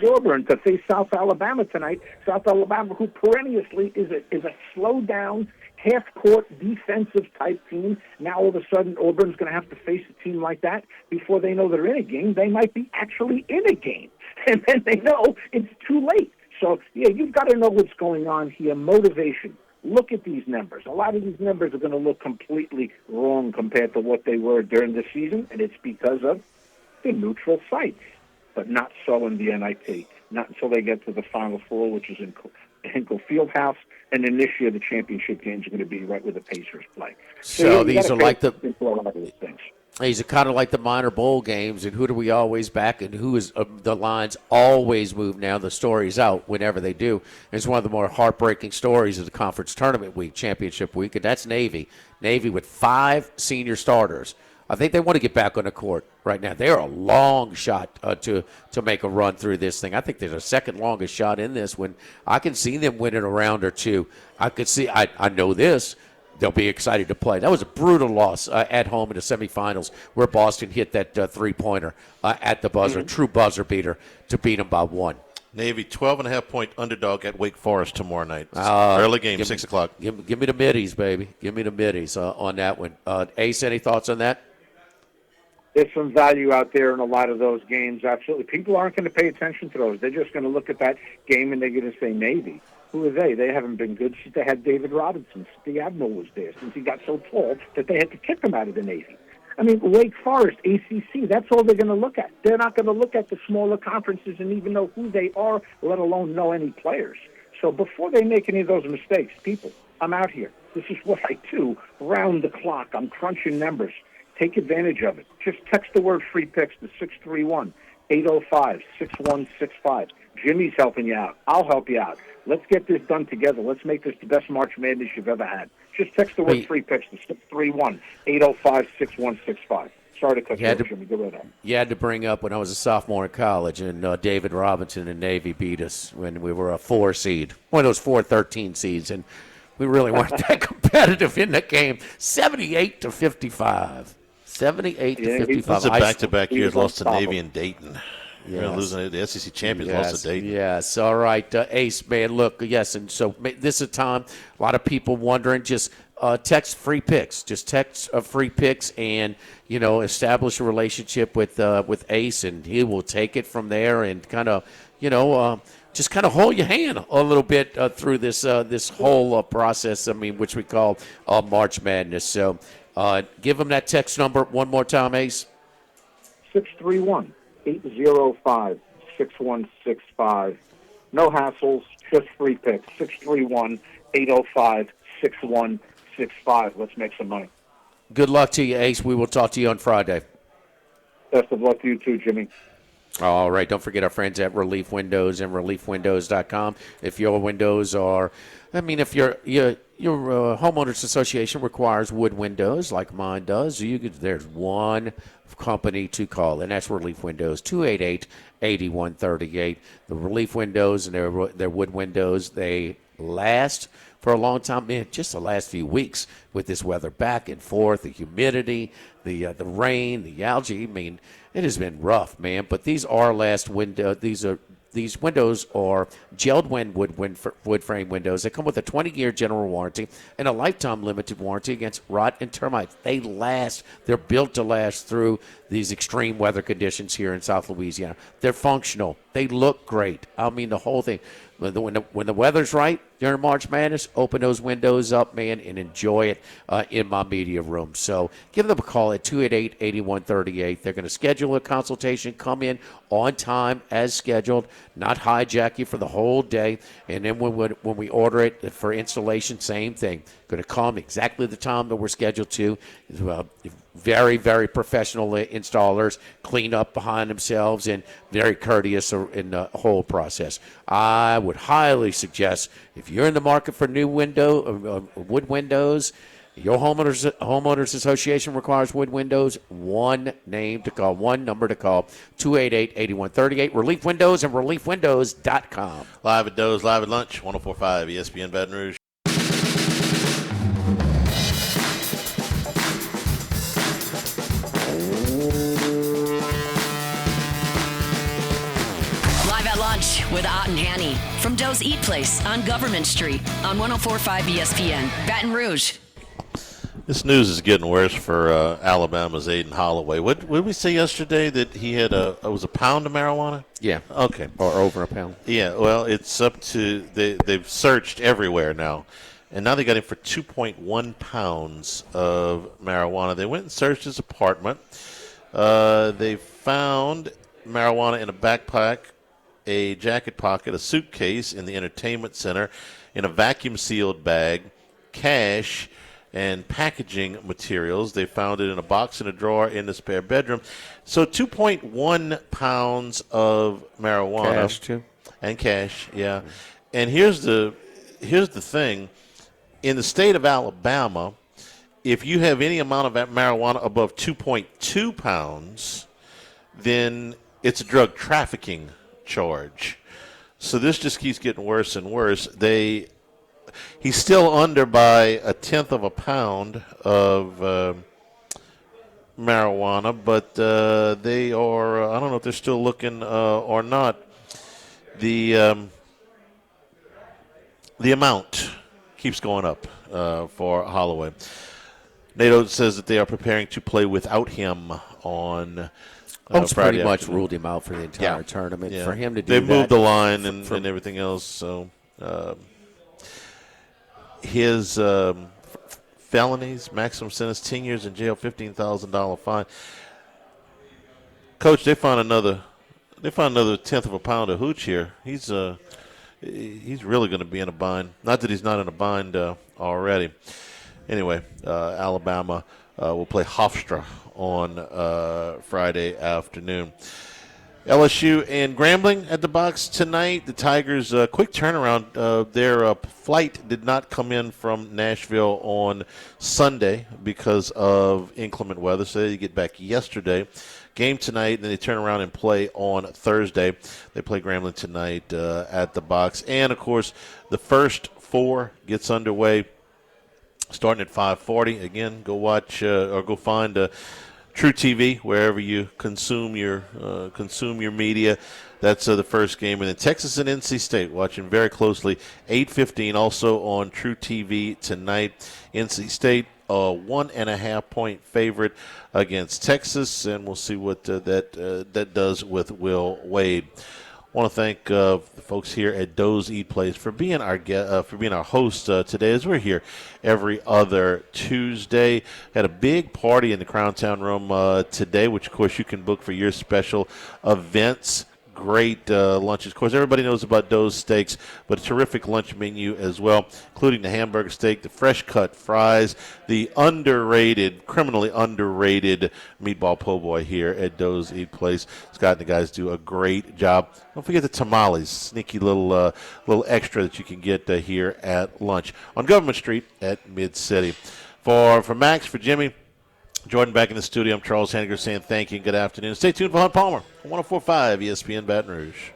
L: Auburn to face South Alabama tonight? South Alabama, who perennially is a slow-down, half-court defensive type team. Now all of a sudden Auburn's going to have to face a team like that before they know they're in a game. They might be actually in a game, and then they know it's too late. So, yeah, you've got to know what's going on here. Motivation. Look at these numbers. A lot of these numbers are going to look completely wrong compared to what they were during the season, and it's because of the neutral sites, but not so in the NIT. Not until they get to the Final Four, which is in Hinkle Fieldhouse, and then this year the championship games are going to be right where the Pacers play.
F: So these are like the These are kind of like the minor bowl games, and who do we always back, and who is the lines always move now. The story's out whenever they do. It's one of the more heartbreaking stories of the conference tournament week, championship week, and that's Navy. Navy with 5 senior starters. I think they want to get back on the court right now. They're a long shot to make a run through this thing. I think they're the second longest shot in this when I can see them winning a round or two. I know this. They'll be excited to play. That was a brutal loss at home in the semifinals where Boston hit that three-pointer at the buzzer, true buzzer beater, to beat them by 1.
E: Navy 12.5-point underdog at Wake Forest tomorrow night. Early game, 6 o'clock.
F: Give me the middies, baby. Give me the middies on that one. Ace, any thoughts on that?
L: There's some value out there in a lot of those games, absolutely. People aren't going to pay attention to those. They're just going to look at that game and they're going to say Navy. Who are they? They haven't been good since they had David Robinson, since the Admiral was there, since he got so tall that they had to kick him out of the Navy. I mean, Wake Forest, ACC, that's all they're going to look at. They're not going to look at the smaller conferences and even know who they are, let alone know any players. So before they make any of those mistakes, people, I'm out here. This is what I do round the clock. I'm crunching numbers. Take advantage of it. Just text the word free picks to 631-805-6165. Jimmy's helping you out. I'll help you out. Let's get this done together. Let's make this the best March Madness you've ever had. Just text the word free picks to 631-805-6165. Sorry to cut you off, Jimmy. Go right on.
F: You had to bring up when I was a sophomore in college, and David Robinson and Navy beat us when we were a 4 seed, one of those 4-13 seeds, and we really weren't that competitive in that game. 78-55. 78-55.
E: Those are back-to-back years lost to Navy and Dayton.
F: Yes.
E: You're losing it. The SEC champions lost to Dayton.
F: Yes, all right. Ace, man, look, yes, and so this is a time, a lot of people wondering, just text free picks. Just text free picks and, establish a relationship with Ace, and he will take it from there and kind of, just kind of hold your hand a little bit through this whole process, which we call March Madness. So give them that text number one more time, Ace.
L: 631-805-6165. No hassles, just free picks. 631-805-6165. Let's make some money.
F: Good luck to you, Ace. We will talk to you on Friday.
L: Best of luck to you too, Jimmy.
F: All right. Don't forget our friends at Relief Windows and reliefwindows.com. If your windows are, if your homeowners association requires wood windows like mine does, there's one company to call, and that's Relief Windows, 288-8138. The Relief Windows and their wood windows, they last for a long time. Man, just the last few weeks with this weather back and forth, the humidity, the rain, the algae. It has been rough, man. But these are last window. These windows are gelled wood frame windows. They come with a 20-year general warranty and a lifetime limited warranty against rot and termites. They last. They're built to last through these extreme weather conditions here in South Louisiana. They're functional. They look great. The whole thing. When the weather's right during March Madness, open those windows up, man, and enjoy it in my media room. So give them a call at 288-8138. They're going to schedule a consultation, come in on time as scheduled, not hijack you for the whole day. And then when we order it for installation, same thing. Going to come exactly the time that we're scheduled to. Very, very professional installers, clean up behind themselves, and very courteous in the whole process. I would highly suggest, if you're in the market for new wood windows, your homeowners association requires wood windows, one number to call, 288-8138, Relief Windows and reliefwindows.com.
E: Live at Doe's, live at lunch, 104.5 ESPN Baton Rouge.
A: With Ott and Hanny from Doe's Eat Place on Government Street on 104.5 ESPN, Baton Rouge.
E: This news is getting worse for Alabama's Aiden Holloway. What did we say yesterday that he had it was a pound of marijuana?
F: Yeah.
E: Okay.
F: Or over a pound.
E: Yeah, well, it's up to, they've searched everywhere now. And now they got him for 2.1 pounds of marijuana. They went and searched his apartment. They found marijuana in a backpack, a jacket pocket, a suitcase in the entertainment center, in a vacuum-sealed bag, cash, and packaging materials. They found it in a box in a drawer in the spare bedroom. So 2.1 pounds of marijuana.
F: Cash, too.
E: And cash, yeah. And here's the thing. In the state of Alabama, if you have any amount of that marijuana above 2.2 pounds, then it's a drug trafficking charge. So this just keeps getting worse and worse. He's still under by 1/10 of a pound of marijuana, but they are, I don't know if they're still looking or not. The amount keeps going up for Holloway. NATO says that they are preparing to play without him on
F: Holmes
E: Friday
F: pretty much
E: afternoon.
F: ruled him out for the entire tournament.
E: Yeah.
F: For him to do
E: they
F: that.
E: They moved the line and everything else. So his felonies, maximum sentence, 10 years in jail, $15,000 fine. Coach, they found another 1/10 of a pound of hooch here. He's really going to be in a bind. Not that he's not in a bind already. Anyway, Alabama will play Hofstra on Friday afternoon. LSU and Grambling at the box tonight. The Tigers, quick turnaround. Their flight did not come in from Nashville on Sunday because of inclement weather, so they get back yesterday. Game tonight, and then they turn around and play on Thursday. They play Grambling tonight at the box. And, of course, the first four gets underway starting at 5:40. Again, go watch or go find True TV wherever you consume your media. That's the first game. And then Texas and NC State watching very closely. 8:15 also on True TV tonight. NC State, a 1.5-point favorite against Texas, and we'll see what that does with Will Wade. I want to thank the folks here at Doe's Eat Place for being our host today, as we're here every other Tuesday. Had a big party in the Crown Town Room today, which of course you can book for your special events. Great lunches. Of course, everybody knows about Doe's Steaks, but a terrific lunch menu as well, including the hamburger steak, the fresh-cut fries, the criminally underrated meatball po' boy here at Doe's Eat Place. Scott and the guys do a great job. Don't forget the tamales, sneaky little extra that you can get here at lunch on Government Street at Mid-City. For Max, for Jimmy, Jordan back in the studio. I'm Charles Henniger saying thank you and good afternoon. Stay tuned for Hunt Palmer on 104.5 ESPN Baton Rouge.